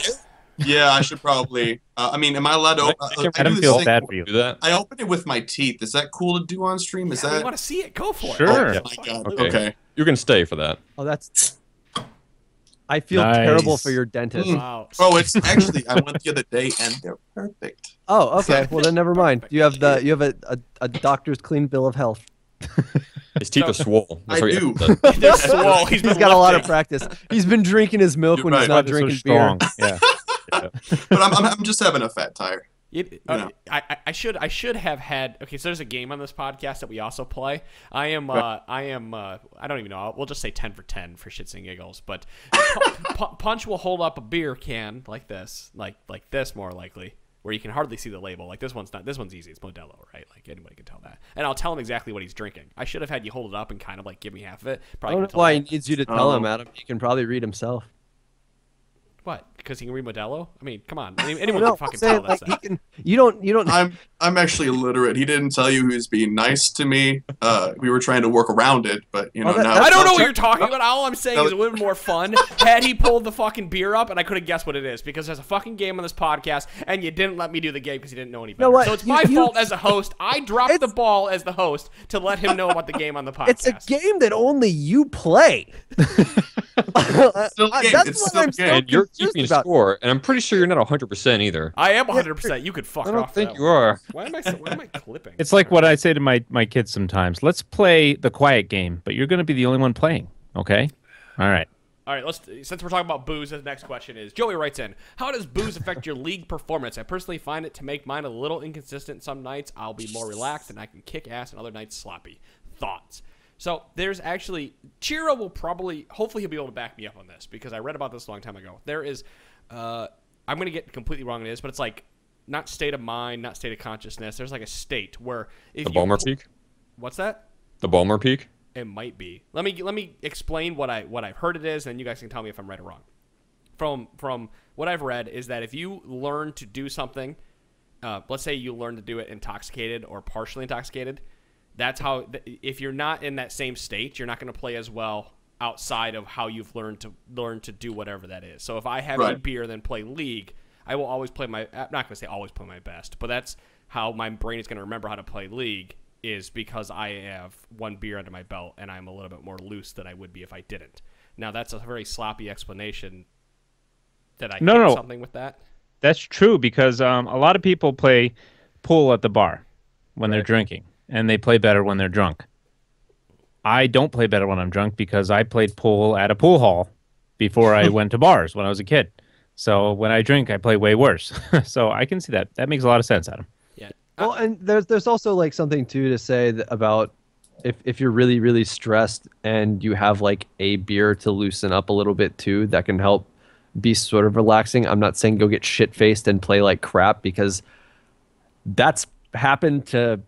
Yeah, I should probably. Am I allowed to open
I don't feel bad for you.
Do that?
I open it with my teeth. Is that cool to do on stream? Is that?
You want to see it? Go for it.
Sure.
Oh, my God. Okay.
You can stay for that.
Oh, that's... I feel terrible for your dentist.
Wow.
Oh, it's actually, I went the other day and they're perfect.
Oh, okay. Well, then never mind. You have a doctor's clean bill of health.
His teeth are swole.
I do.
They're swole. He's
got a lot of practice. He's been drinking his milk when he's not drinking beer.
Yeah.
But I'm just having a fat tire.
I should have had. Okay, so there's a game on this podcast that we also play. I don't even know. We'll just say 10 for 10 for shits and giggles. But Punch will hold up a beer can like this, like this more likely, where you can hardly see the label. Like this one's not. This one's easy. It's Modelo, right? Like anybody can tell that. And I'll tell him exactly what he's drinking. I should have had you hold it up and kind of give me half of it.
I don't know why he needs you to tell him, Adam. He can probably read himself.
What? Because he can read Modelo? I mean, come on. Anyone can fucking tell that.
You don't.
I'm actually illiterate. He didn't tell you he was being nice to me. We were trying to work around it, but now
I don't know what you're talking about. All I'm saying is it would have been more fun had he pulled the fucking beer up and I could have guessed what it is, because there's a fucking game on this podcast and you didn't let me do the game because you didn't know any better. So it's my fault as a host. I dropped the ball as the host to let him know about the game on the podcast.
It's a game that only you play.
It's still a game.
That's what I'm so
and you're keeping score, and I'm pretty sure you're not 100% either.
I am 100%. You could fuck off.
I don't think you are.
Why am I clipping?
It's like what I say to my kids sometimes. Let's play the quiet game, but you're going to be the only one playing. Okay? All right.
All right, since we're talking about booze, the next question is, Joey writes in, how does booze affect your league performance? I personally find it to make mine a little inconsistent. Some nights I'll be more relaxed and I can kick ass, and other nights sloppy. Thoughts? So there's actually, Chiro will hopefully he'll be able to back me up on this, because I read about this a long time ago. There is I'm going to get completely wrong in this, but it's like not state of mind, not state of consciousness. There's like a state where if
the Balmer Peak.
What's that?
The Balmer Peak.
It might be. Let me explain what I've heard it is, and then you guys can tell me if I'm right or wrong. From what I've read is that if you learn to do something, let's say you learn to do it intoxicated or partially intoxicated, that's how. If you're not in that same state, you're not going to play as well outside of how you've learned to do whatever that is. So if I have a beer then play League, I will always play I'm not going to say always play my best, but that's how my brain is going to remember how to play League, is because I have one beer under my belt and I'm a little bit more loose than I would be if I didn't. Now that's a very sloppy explanation that I get something with that.
That's true, because a lot of people play pool at the bar when they're drinking, and they play better when they're drunk. I don't play better when I'm drunk because I played pool at a pool hall before I went to bars when I was a kid. So when I drink, I play way worse. So I can see that. That makes a lot of sense, Adam.
Yeah.
Well, and there's also like something too to say about if you're really, really stressed and you have like a beer to loosen up a little bit too, that can help be sort of relaxing. I'm not saying go get shit-faced and play like crap, because that's happened to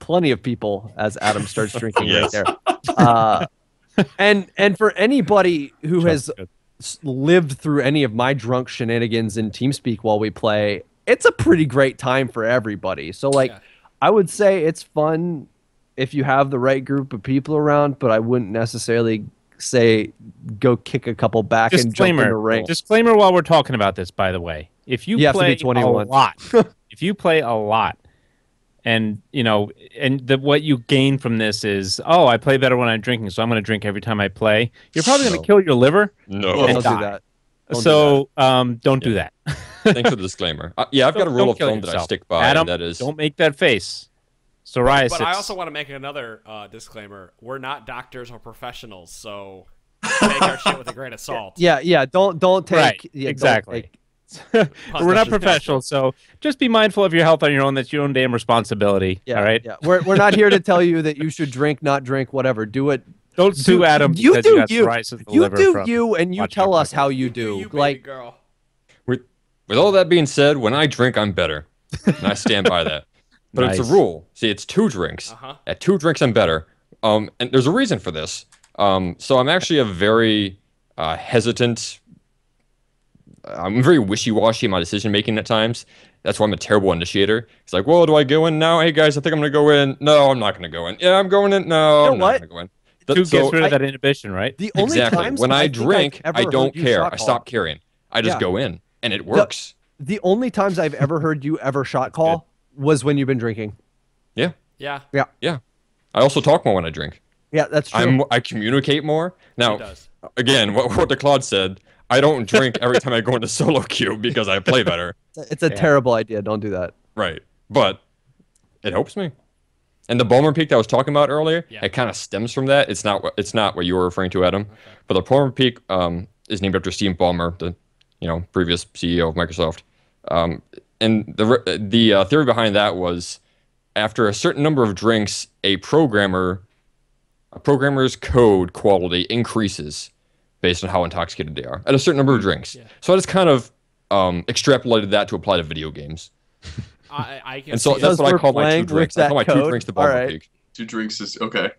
plenty of people as Adam starts drinking right there. And for anybody who has lived through any of my drunk shenanigans in TeamSpeak while we play, it's a pretty great time for everybody. So like, I would say it's fun if you have the right group of people around, but I wouldn't necessarily say go kick a couple back and jump in the ring.
Disclaimer while we're talking about this, by the way. If you play a lot, if you play a lot, and what you gain from this is, I play better when I'm drinking, so I'm going to drink every time I play. You're probably going to kill your liver.
No,
don't do that. Don't do that.
Thanks for the disclaimer. I've got a rule of thumb that I stick by.
Adam,
and that is,
don't make that face. Psoriasis.
But I also want to make another disclaimer. We're not doctors or professionals, so take our shit with a grain of salt.
Yeah. Don't take
exactly. We're not professionals, so just be mindful of your health on your own. That's your own damn responsibility.
Yeah,
all right.
Yeah. We're not here to tell you that you should drink, not drink, whatever. Do it.
Don't sue Adam.
You do you.
You
do you, and you tell us how you do.
You,
like,
girl.
With all that being said, when I drink, I'm better, and I stand by that. But It's a rule. See, it's 2 drinks. At 2 drinks, I'm better. And there's a reason for this. So I'm actually a very hesitant. I'm very wishy-washy in my decision-making at times. That's why I'm a terrible initiator. It's like, well, do I go in now? Hey, guys, I think I'm going to go in. No, I'm not going to go in. Yeah, I'm going in. No, I'm not going to go in.
Two gets rid of that inhibition, right?
The only times
when I drink, I don't care. I stop caring. I just go in, and it works.
The only times I've ever heard you ever shot call was when you've been drinking.
Yeah.
Yeah.
I also talk more when I drink.
Yeah, that's true.
I communicate more. Now, again, what DeClawd said, I don't drink every time I go into solo queue because I play better.
It's a terrible idea. Don't do that.
Right. But it helps me. And the Balmer Peak that I was talking about earlier, it kind of stems from that. It's not what you were referring to, Adam. Okay. But the Balmer Peak is named after Steve Ballmer, the previous CEO of Microsoft. And the theory behind that was, after a certain number of drinks, a programmer's code quality increases based on how intoxicated they are at a certain number of drinks. Yeah. So I just kind of extrapolated that to apply to video games.
I can
and so that's what I call my 2 drinks. I call my 2 drinks the Balmer Peak.
2 drinks is okay.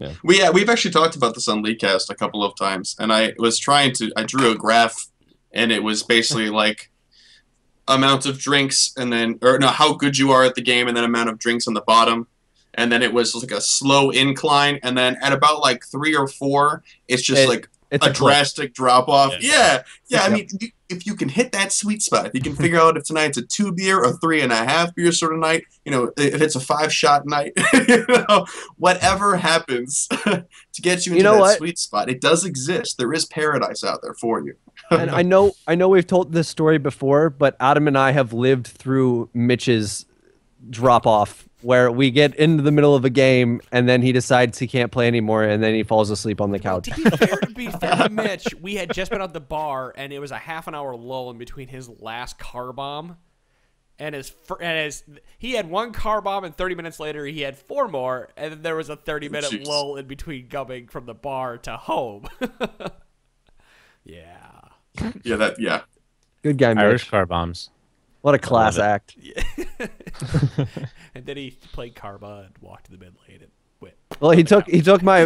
Yeah. We've actually talked about this on Leaguecast a couple of times, and I drew a graph, and it was basically like amount of drinks, and then how good you are at the game, and then amount of drinks on the bottom, and then it was like a slow incline, and then at about like 3 or 4, it's just it's a drastic drop off. Yeah. I mean, if you can hit that sweet spot, if you can figure out if tonight's a 2 beer or 3.5 beer sort of night, if it's a 5-shot night, whatever happens to get you into that sweet spot, it does exist. There is paradise out there for you.
And I know we've told this story before, but Adam and I have lived through Mitch's drop off, where we get into the middle of a game and then he decides he can't play anymore, and then he falls asleep on the couch.
To be fair to Mitch, we had just been at the bar, and it was a half-an-hour lull in between his last car bomb and he had 1 car bomb, and 30 minutes later he had 4 more, and then there was a 30-minute lull in between coming from the bar to home. Yeah.
Yeah.
Good guy, Mitch.
Irish car bombs.
What a class act.
Yeah. And then he played Karma and walked to the mid lane and quit.
Well, he took my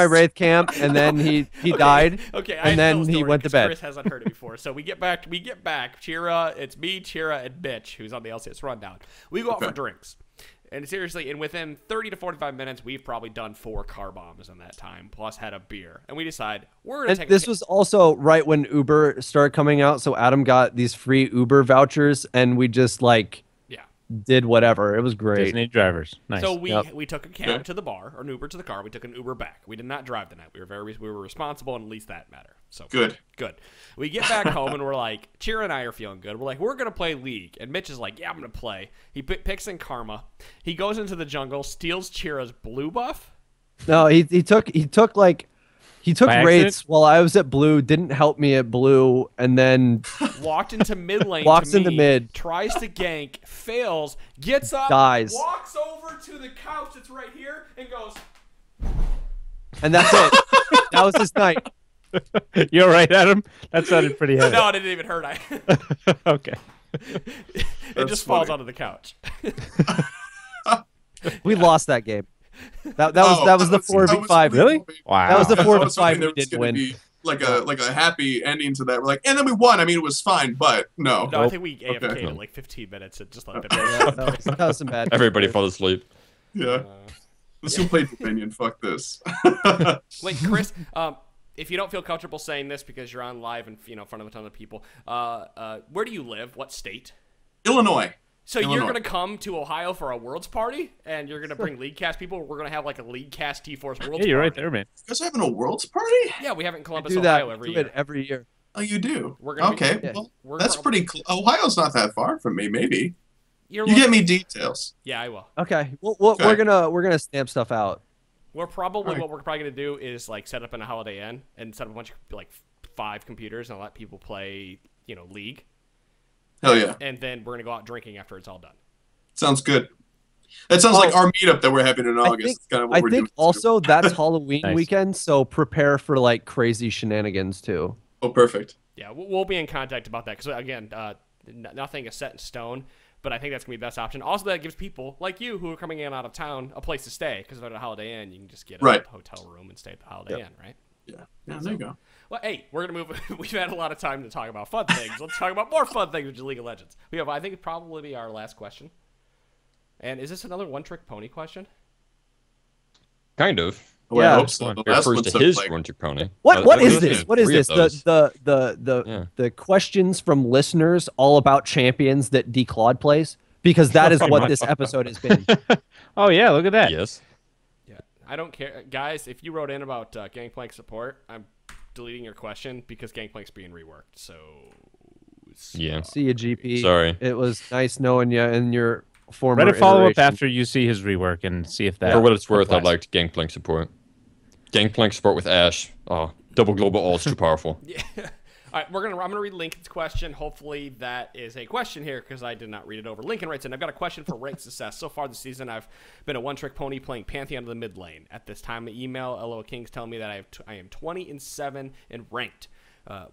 Wraith camp, and then he died.
Okay,
and then he went to bed.
Chris hasn't heard it before, so we get back. Chira, it's me, Chira, and Mitch, who's on the LCS rundown. We go out for drinks, and seriously, and within 30 to 45 minutes, we've probably done 4 car bombs in that time, plus had a beer, and we decide we're gonna take.
This was also right when Uber started coming out, so Adam got these free Uber vouchers, and we just did whatever. It was great.
Disney drivers. Nice.
So we took a cab to the bar, or an Uber to the car. We took an Uber back. We did not drive the night. We were responsible, and at least that matter. So good. We get back home and we're like, Chira and I are feeling good. We're like, we're gonna play League, and Mitch is like, yeah, I'm gonna play. He picks in Karma. He goes into the jungle, steals Chira's blue buff.
No, he took Wraiths while I was at blue, didn't help me at blue, and then
walked into mid lane.
Walks into mid,
tries to gank, fails, gets up,
dies,
walks over to the couch that's right here, and goes.
And that's it. That was his night.
You're right, Adam. That sounded pretty heavy.
No, it didn't even hurt.
Okay.
It just falls onto the couch.
We lost that game. That was the 4v5.
Really? Wow.
That was the 4v5 we didn't win.
Be like a happy ending to that. We're like, and then we won. I mean, it was fine, but no.
No, I think we AFK'd in like 15 minutes and just let them.
That was some bad.
Everybody fell asleep.
Yeah. Let's go play Dominion. Fuck this.
Wait, Chris. If you don't feel comfortable saying this because you're on live and in front of a ton of people, where do you live? What state?
Illinois.
So you're going to come to Ohio for a Worlds party, and you're going to bring Leaguecast people? We're going to have like a Leaguecast tforce Worlds party.
Yeah, you're right there, man.
You guys are having a Worlds party?
Yeah, we have it in Columbus,
Ohio
every year.
Oh,
you do?
We're gonna
well, that's pretty cool. Ohio's not that far from me, maybe.
You
get me details.
Yeah, I will.
Okay. We're gonna stamp stuff out.
What we're probably going to do is like set up in a Holiday Inn and set up a bunch of like 5 computers and let people play, League.
Hell yeah.
And then we're going to go out drinking after it's all done.
Sounds good. That sounds like our meetup that we're having in August. It's kind of what we're doing.
Also that's Halloween weekend, so prepare for like crazy shenanigans too.
Oh, perfect.
Yeah, we'll be in contact about that because again, nothing is set in stone. But I think that's going to be the best option. Also, that gives people like you who are coming in out of town a place to stay. Because if they're at a Holiday Inn, you can just get a hotel room and stay at the Holiday Inn, right?
Yeah, there you go.
Well, hey, we're going to move. We've had a lot of time to talk about fun things. Let's talk about more fun things with League of Legends. We have, I think, it'd probably be our last question. And is this another one-trick pony question?
Kind of.
Well, I hope so.
It refers to his one-trick pony.
What is this? What is this? The questions from listeners all about champions that DeClawd plays? Because that is what this episode has been.
Oh yeah, look at that.
Yes.
Yeah, I don't care, guys. If you wrote in about Gangplank support, I'm deleting your question because Gangplank's being reworked. So
yeah.
See you, GP.
Sorry.
It was nice knowing you and your former.
Reddit follow up after you see his rework and see if that.
For what it's worth, I'd like Gangplank support. Gangplank support with Ashe. Oh, double global all is too powerful.
Yeah. All right, I'm gonna read Lincoln's question. Hopefully that is a question here because I did not read it over. Lincoln writes in, I've got a question for ranked success. So far this season, I've been a one-trick pony playing Pantheon of the mid lane. At this time of email, LO King's telling me that I am 20-7 in ranked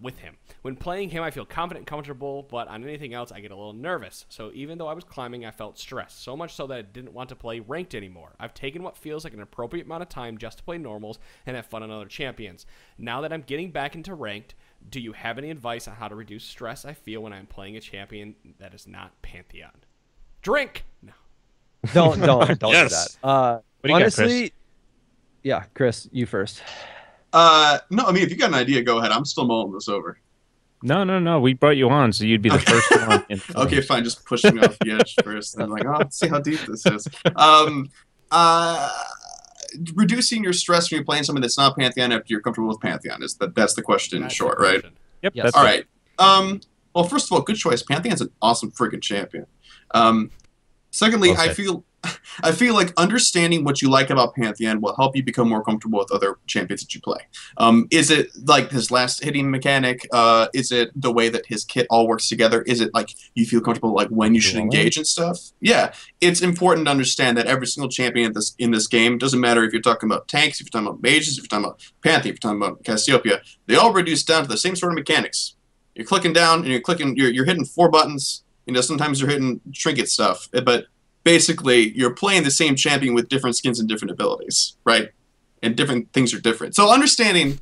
with him. When playing him, I feel confident and comfortable, but on anything else, I get a little nervous. So even though I was climbing, I felt stressed, so much so that I didn't want to play ranked anymore. I've taken what feels like an appropriate amount of time just to play normals and have fun on other champions. Now that I'm getting back into ranked, do you have any advice on how to reduce stress I feel when I'm playing a champion that is not Pantheon? Drink! No.
Don't
Yes.
do that. Honestly, yeah, Chris, you first.
No, I mean, if you got an idea, go ahead. I'm still mulling this over.
No. We brought you on, so you'd be the first one.
Okay, fine. Just pushing me off the edge first. And I'm like, let's see how deep this is. Reducing your stress when you're playing something that's not Pantheon after you're comfortable with Pantheon that's the question in short, right?
Yep.
Yes.
All right. Well, first of all, good choice. Pantheon's an awesome freaking champion. Secondly, I feel like understanding what you like about Pantheon will help you become more comfortable with other champions that you play. Is it like his last hitting mechanic? Is it the way that his kit all works together? Is it like you feel comfortable like when you should engage and stuff? Yeah, it's important to understand that every single champion in this game, doesn't matter if you're talking about tanks, if you're talking about mages, if you're talking about Pantheon, if you're talking about Cassiopeia, they all reduce down to the same sort of mechanics. You're clicking down and you're hitting 4 buttons. Sometimes you're hitting trinket stuff, but basically you're playing the same champion with different skins and different abilities, right? And different things are different. So understanding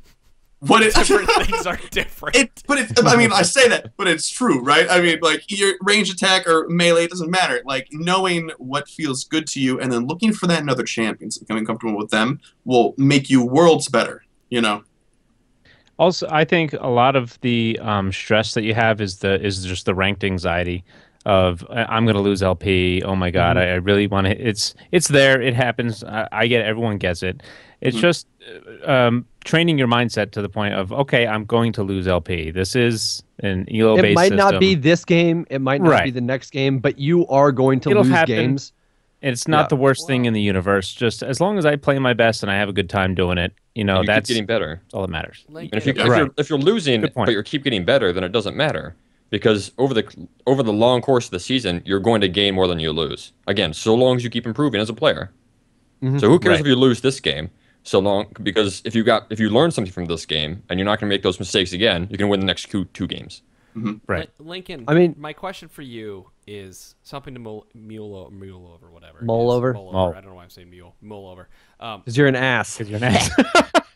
what
different things are different.
I say that, but it's true, right? I mean, like your range attack or melee, it doesn't matter. Like knowing what feels good to you and then looking for that in other champions and becoming comfortable with them will make you worlds better,
Also, I think a lot of the stress that you have is just the ranked anxiety of I'm going to lose LP. Oh my God, I really want to. It's there. It happens. I get it. Everyone gets it. It's just training your mindset to the point of, okay, I'm going to lose LP. This is an ELO-based system.
It might not be this game. It might not be the next game, but you are going to lose games.
It's not the worst thing in the universe. Just as long as I play my best and I have a good time doing it, that's
keep getting better.
All that matters.
And if you're losing, but you keep getting better, then it doesn't matter. Because over the long course of the season, you're going to gain more than you lose. Again, so long as you keep improving as a player. So who cares if you lose this game? So long, because if you learn something from this game and you're not going to make those mistakes again, you can win the next two games.
Right.
Lincoln, my question for you is something to mule over, whatever.
Mull over?
I don't know why I'm saying mull over.
Because you're an ass.
Because you're an ass.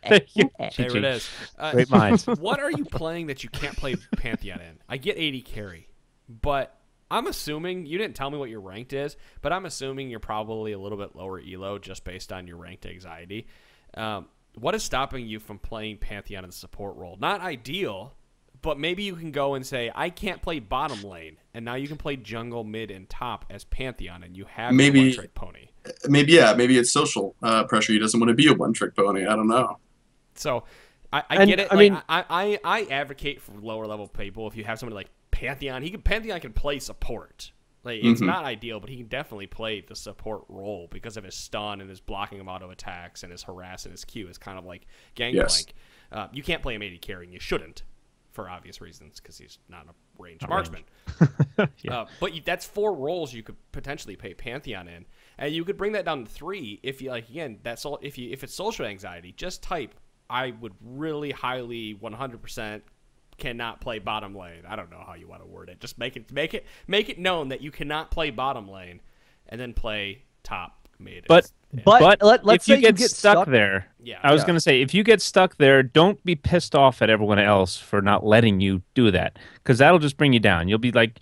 Thank you.
There it is.
Great minds.
What are you playing that you can't play Pantheon in? I get AD carry, but I'm assuming, you didn't tell me what your ranked is, but I'm assuming you're probably a little bit lower elo just based on your ranked anxiety. What is stopping you from playing Pantheon in the support role? Not ideal, but maybe you can go and say, I can't play bottom lane, and now you can play jungle, mid, and top as Pantheon, and you have a one-trick pony.
Maybe it's social pressure. He doesn't want to be a one-trick pony. I don't know.
So I get it. I advocate for lower-level people. If you have somebody like Pantheon, Pantheon can play support. Like it's not ideal, but he can definitely play the support role because of his stun and his blocking of auto attacks and his harass and his Q is kind of like Gangplank. Yes. You can't play him AD carry, and you shouldn't, for obvious reasons, because he's not a ranged marksman. But that's 4 roles you could potentially pay Pantheon in, and you could bring that down to 3 if you like. Again, if it's social anxiety, just type. I would really highly 100% cannot play bottom lane. I don't know how you want to word it. Just make it known that you cannot play bottom lane, and then play top mid.
But
let's
if you get stuck there, I was going to say, if you get stuck there, don't be pissed off at everyone else for not letting you do that, because that'll just bring you down. You'll be like,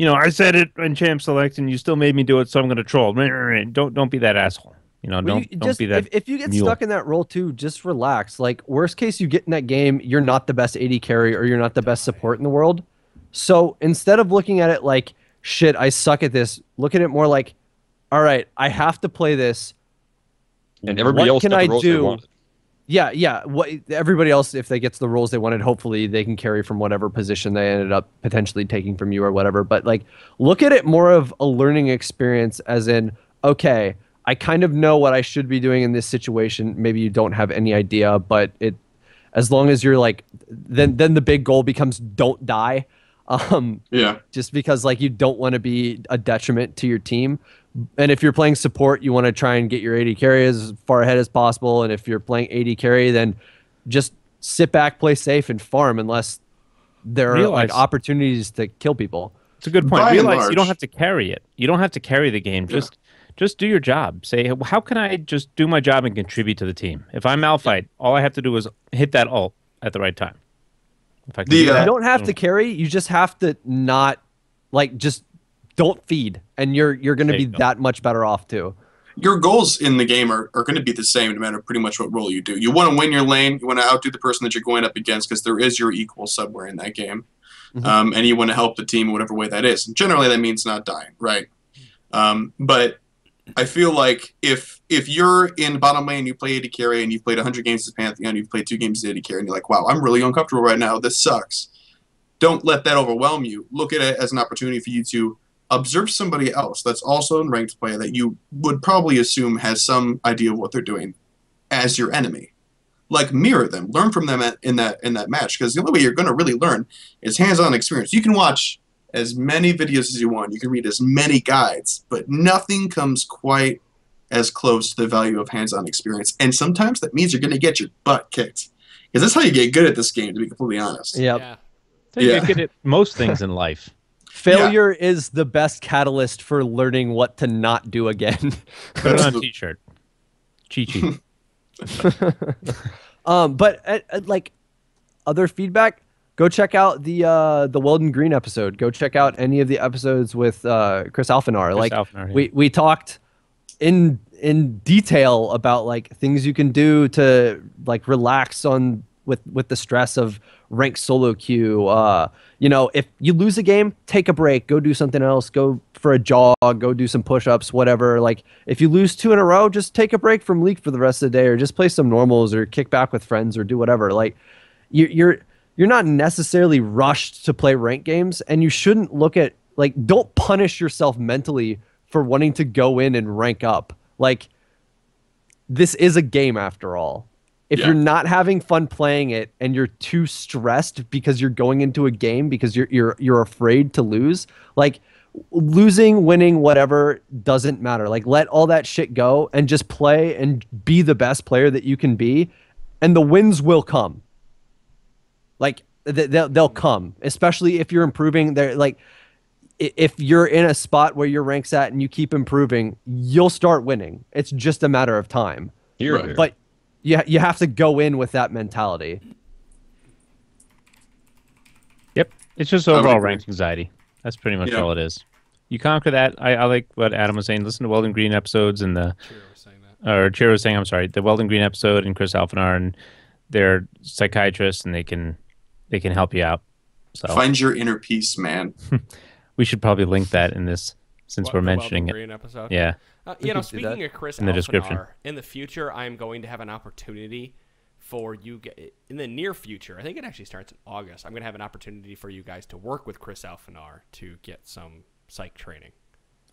I said it in champ select, and you still made me do it, so I'm going to troll. Don't be that asshole. Don't be that.
If you get stuck in that role too, just relax. Like worst case, you get in that game, you're not the best AD carry or you're not the best support in the world. So instead of looking at it like, shit, I suck at this, look at it more like, all right, I have to play this.
And everybody else
can
got the
I
roles
do?
they wanted.
Yeah. Everybody else, if they get the roles they wanted, hopefully they can carry from whatever position they ended up potentially taking from you or whatever. But like, look at it more of a learning experience, as in, okay, I kind of know what I should be doing in this situation. Maybe you don't have any idea, but as long as you're like, then the big goal becomes don't die. Just because like you don't want to be a detriment to your team. And if you're playing support, you want to try and get your AD carry as far ahead as possible. And if you're playing AD carry, then just sit back, play safe, and farm unless there are like opportunities to kill people.
It's a good point. Realize you don't have to carry it. You don't have to carry the game. Just do your job. Say, how can I just do my job and contribute to the team? If I'm Malphite, all I have to do is hit that ult at the right time. If I can
you don't have to carry. You just have to not, like, just don't feed. And you're going to be that much better off, too.
Your goals in the game are going to be the same no matter pretty much what role you do. You want to win your lane. You want to outdo the person that you're going up against because there is your equal somewhere in that game. And you want to help the team in whatever way that is. And generally, that means not dying, right? But I feel like if you're in bottom lane, you play AD carry, and you've played 100 games as Pantheon, you've played 2 games as AD carry, and you're like, wow, I'm really uncomfortable right now. This sucks. Don't let that overwhelm you. Look at it as an opportunity for you to observe somebody else that's also in ranked play that you would probably assume has some idea of what they're doing as your enemy. Like, mirror them. Learn from them in that match, because the only way you're going to really learn is hands-on experience. You can watch as many videos as you want. You can read as many guides, but nothing comes quite as close to the value of hands-on experience. And sometimes that means you're going to get your butt kicked. Because that's how you get good at this game, to be completely honest.
Yep. Yeah.
So you're good at most things in life.
Failure is the best catalyst for learning what to not do again.
Put it on a t-shirt. Chi-chi.
But like other feedback, go check out the Weldon Green episode. Go check out any of the episodes with Chris Alphanar. We talked in detail about like things you can do to like relax on with the stress of ranked solo queue. You know, if you lose a game, take a break, go do something else, go for a jog, go do some push-ups, whatever. Like if you lose 2 in a row, just take a break from League for the rest of the day, or just play some normals, or kick back with friends, or do whatever. Like you're not necessarily rushed to play ranked games, and you shouldn't look at like, don't punish yourself mentally for wanting to go in and rank up. Like, this is a game after all. If you're not having fun playing it and you're too stressed because you're going into a game because you're afraid to lose, like losing, winning, whatever doesn't matter. Like, let all that shit go and just play and be the best player that you can be, and the wins will come. Like they'll come, especially if you're improving. They're like, if you're in a spot where your rank's at and you keep improving, you'll start winning. It's just a matter of time. But you have to go in with that mentality.
Yep. It's just overall rank anxiety. That's pretty much all it is. You conquer that. I like what Adam was saying. Listen to Weldon Green episodes and the Chiro was saying, I'm sorry, the Weldon Green episode and Chris Alphanar, and they're psychiatrists and they can help you out. So
find your inner peace, man.
We should probably link that in this since we're mentioning it.
Episode?
Yeah.
You know, speaking of Chris
in the description,
in the future, I'm going to have an opportunity for you in the near future. I think it actually starts in August. I'm going to have an opportunity for you guys to work with Chris Alphanar to get some psych training.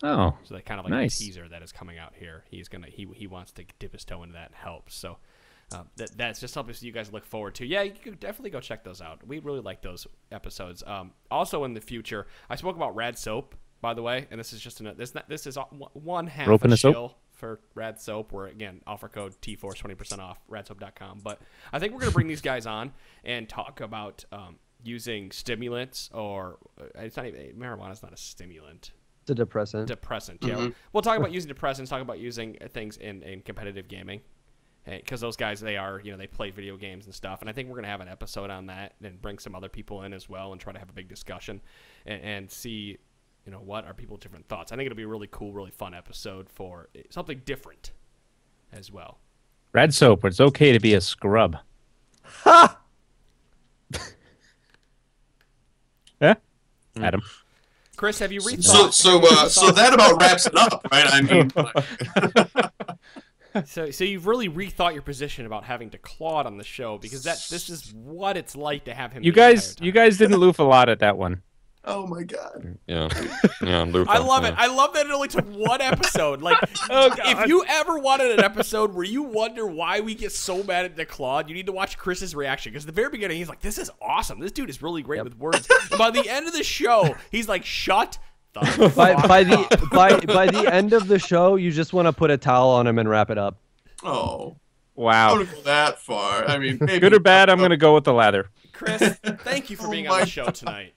Oh,
so that kind of like a teaser that is coming out here. He wants to dip his toe into that and help. So that's just something you guys look forward to. Yeah, you can definitely go check those out. We really like those episodes. Also in the future, I spoke about Rad Soap, by the way, and this is just this is one half a shill for Rad Soap, where again offer code tforce 20% off radsoap.com. But I think we're gonna bring these guys on and talk about using stimulants, or it's not even marijuana's not a stimulant.
It's a depressant.
Yeah. We'll talk about using depressants. Talk about using things in competitive gaming, because those guys, they play video games and stuff. And I think we're gonna have an episode on that and bring some other people in as well and try to have a big discussion and see. You know, what are people's different thoughts? I think it'll be a really cool, really fun episode for something different as well.
Rad Soap, where it's okay to be a scrub.
Ha!
Yeah? Adam.
Chris, have you rethought?
So that about wraps it up, right? I mean...
So you've really rethought your position about having DeClawd on the show, because this is what it's like to have him.
You guys didn't loof a lot at that one.
Oh my god.
Yeah.
I love it. I love that it only took one episode. Like, if you ever wanted an episode where you wonder why we get so mad at DeClawd, you need to watch Chris's reaction. Because at the very beginning, he's like, "This is awesome. This dude is really great with words." And by the end of the show, he's like, "Shut the fuck up."
By the end of the show, you just want to put a towel on him and wrap it up.
Oh.
Wow.
I don't go that far. I mean, maybe.
Good or bad, I'm going to go with the lather.
Chris, thank you for being on the show tonight.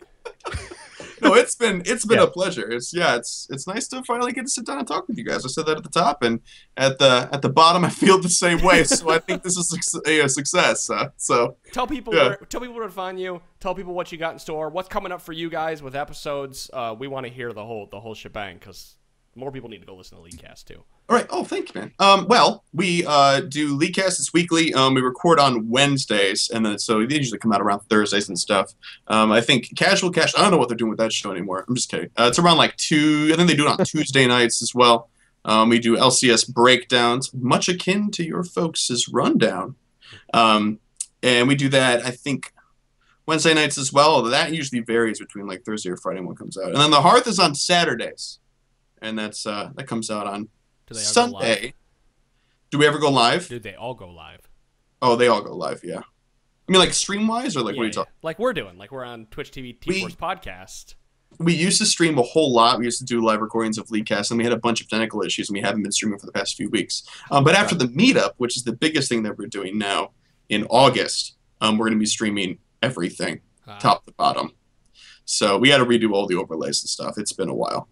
No, it's been a pleasure. It's nice to finally get to sit down and talk with you guys. I said that at the top, and at the bottom, I feel the same way. So I think this is a success. So
tell people where to find you. Tell people what you got in store. What's coming up for you guys with episodes? We want to hear the whole shebang, because more people need to go listen to Leaguecast too.
All right. Oh, thank you, man. Well, we do Leaguecast. It's weekly. We record on Wednesdays, and then so they usually come out around Thursdays and stuff. I think Casual Cash. I don't know what they're doing with that show anymore. I'm just kidding. It's around like 2. I think they do it on Tuesday nights as well. We do LCS breakdowns, much akin to your folks' rundown, and we do that. I think Wednesday nights as well. That usually varies between like Thursday or Friday when it comes out, and then the Hearth is on Saturdays, and that comes out on Sunday. Do we ever go live?
Dude, they all go live.
Oh, they all go live, yeah. I mean, like stream-wise, or like what are you talking?
Like we're doing. Like we're on Twitch TV tforce podcast.
We used to stream a whole lot. We used to do live recordings of Leaguecast, and we had a bunch of technical issues, and we haven't been streaming for the past few weeks. But after the meetup, which is the biggest thing that we're doing now in August, we're going to be streaming everything. top to bottom. So we had to redo all the overlays and stuff. It's been a while.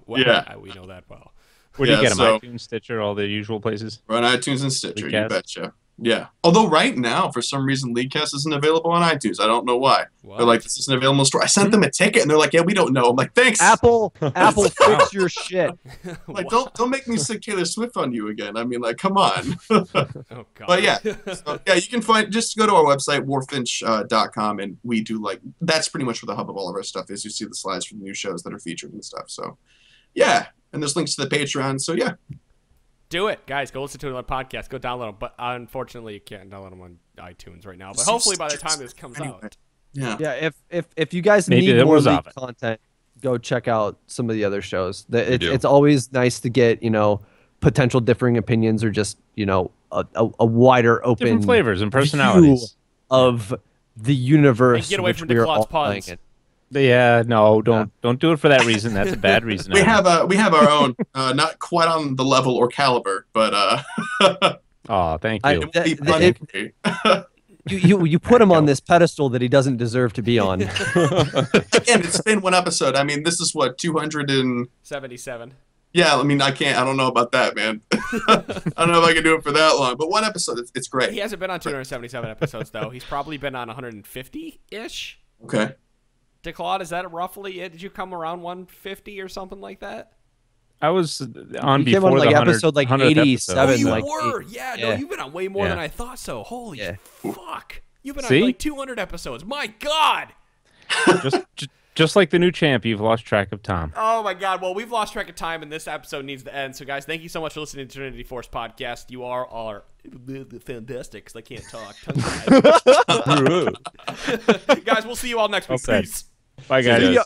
Well,
yeah,
we know that well.
Where do you get them? iTunes, Stitcher, all the usual places?
On iTunes and Stitcher,
Leaguecast?
You betcha. Yeah. Although right now, for some reason, Leaguecast isn't available on iTunes. I don't know why.
What?
They're like, this isn't available in the store. I sent them a ticket, and they're like, yeah, we don't know. I'm like, thanks.
Apple, fix your shit.
Like, don't make me sick Taylor Swift on you again. I mean, like, come on.
Oh, God.
But yeah, so, yeah, you can just go to our website, warfinch.com, and we do that's pretty much where the hub of all of our stuff is. You see the slides from the new shows that are featured and stuff. So yeah, and there's links to the Patreon. So yeah.
Do it, guys. Go listen to it on podcast. Go download them. But unfortunately, you can't download them on iTunes right now. But hopefully, by the time this comes out,
yeah. If you guys
Maybe
need more
League
content, go check out some of the other shows. It's always nice to get potential differing opinions or just a wider open
different flavors and personalities
of the universe.
And get away from DeClawd's puns.
Yeah, no, don't do it for that reason. That's a bad reason.
we have our own, not quite on the level or caliber, but
oh, thank you.
You put him on this pedestal that he doesn't deserve to be on.
Again, it's been one episode. I mean, this is what 277. Yeah, I mean, I don't know about that, man. I don't know if I can do it for that long, but one episode, it's great.
He hasn't been on 277 episodes though. He's probably been on 150-ish.
Okay.
DeClawd, is that roughly it? Did you come around 150 or something like that?
I was on
you
before
came on
the
episode 87.
Oh, you
like
were? Yeah, no, you've been on way more than I thought so. Holy fuck. You've been on like 200 episodes. My God.
Just like the new champ, you've lost track of time.
Oh, my God. Well, we've lost track of time, and this episode needs to end. So, guys, thank you so much for listening to Trinity Force Podcast. You are fantastic, because I can't talk. Guys, we'll see you all next week.
Okay.
Peace.
Bye, guys.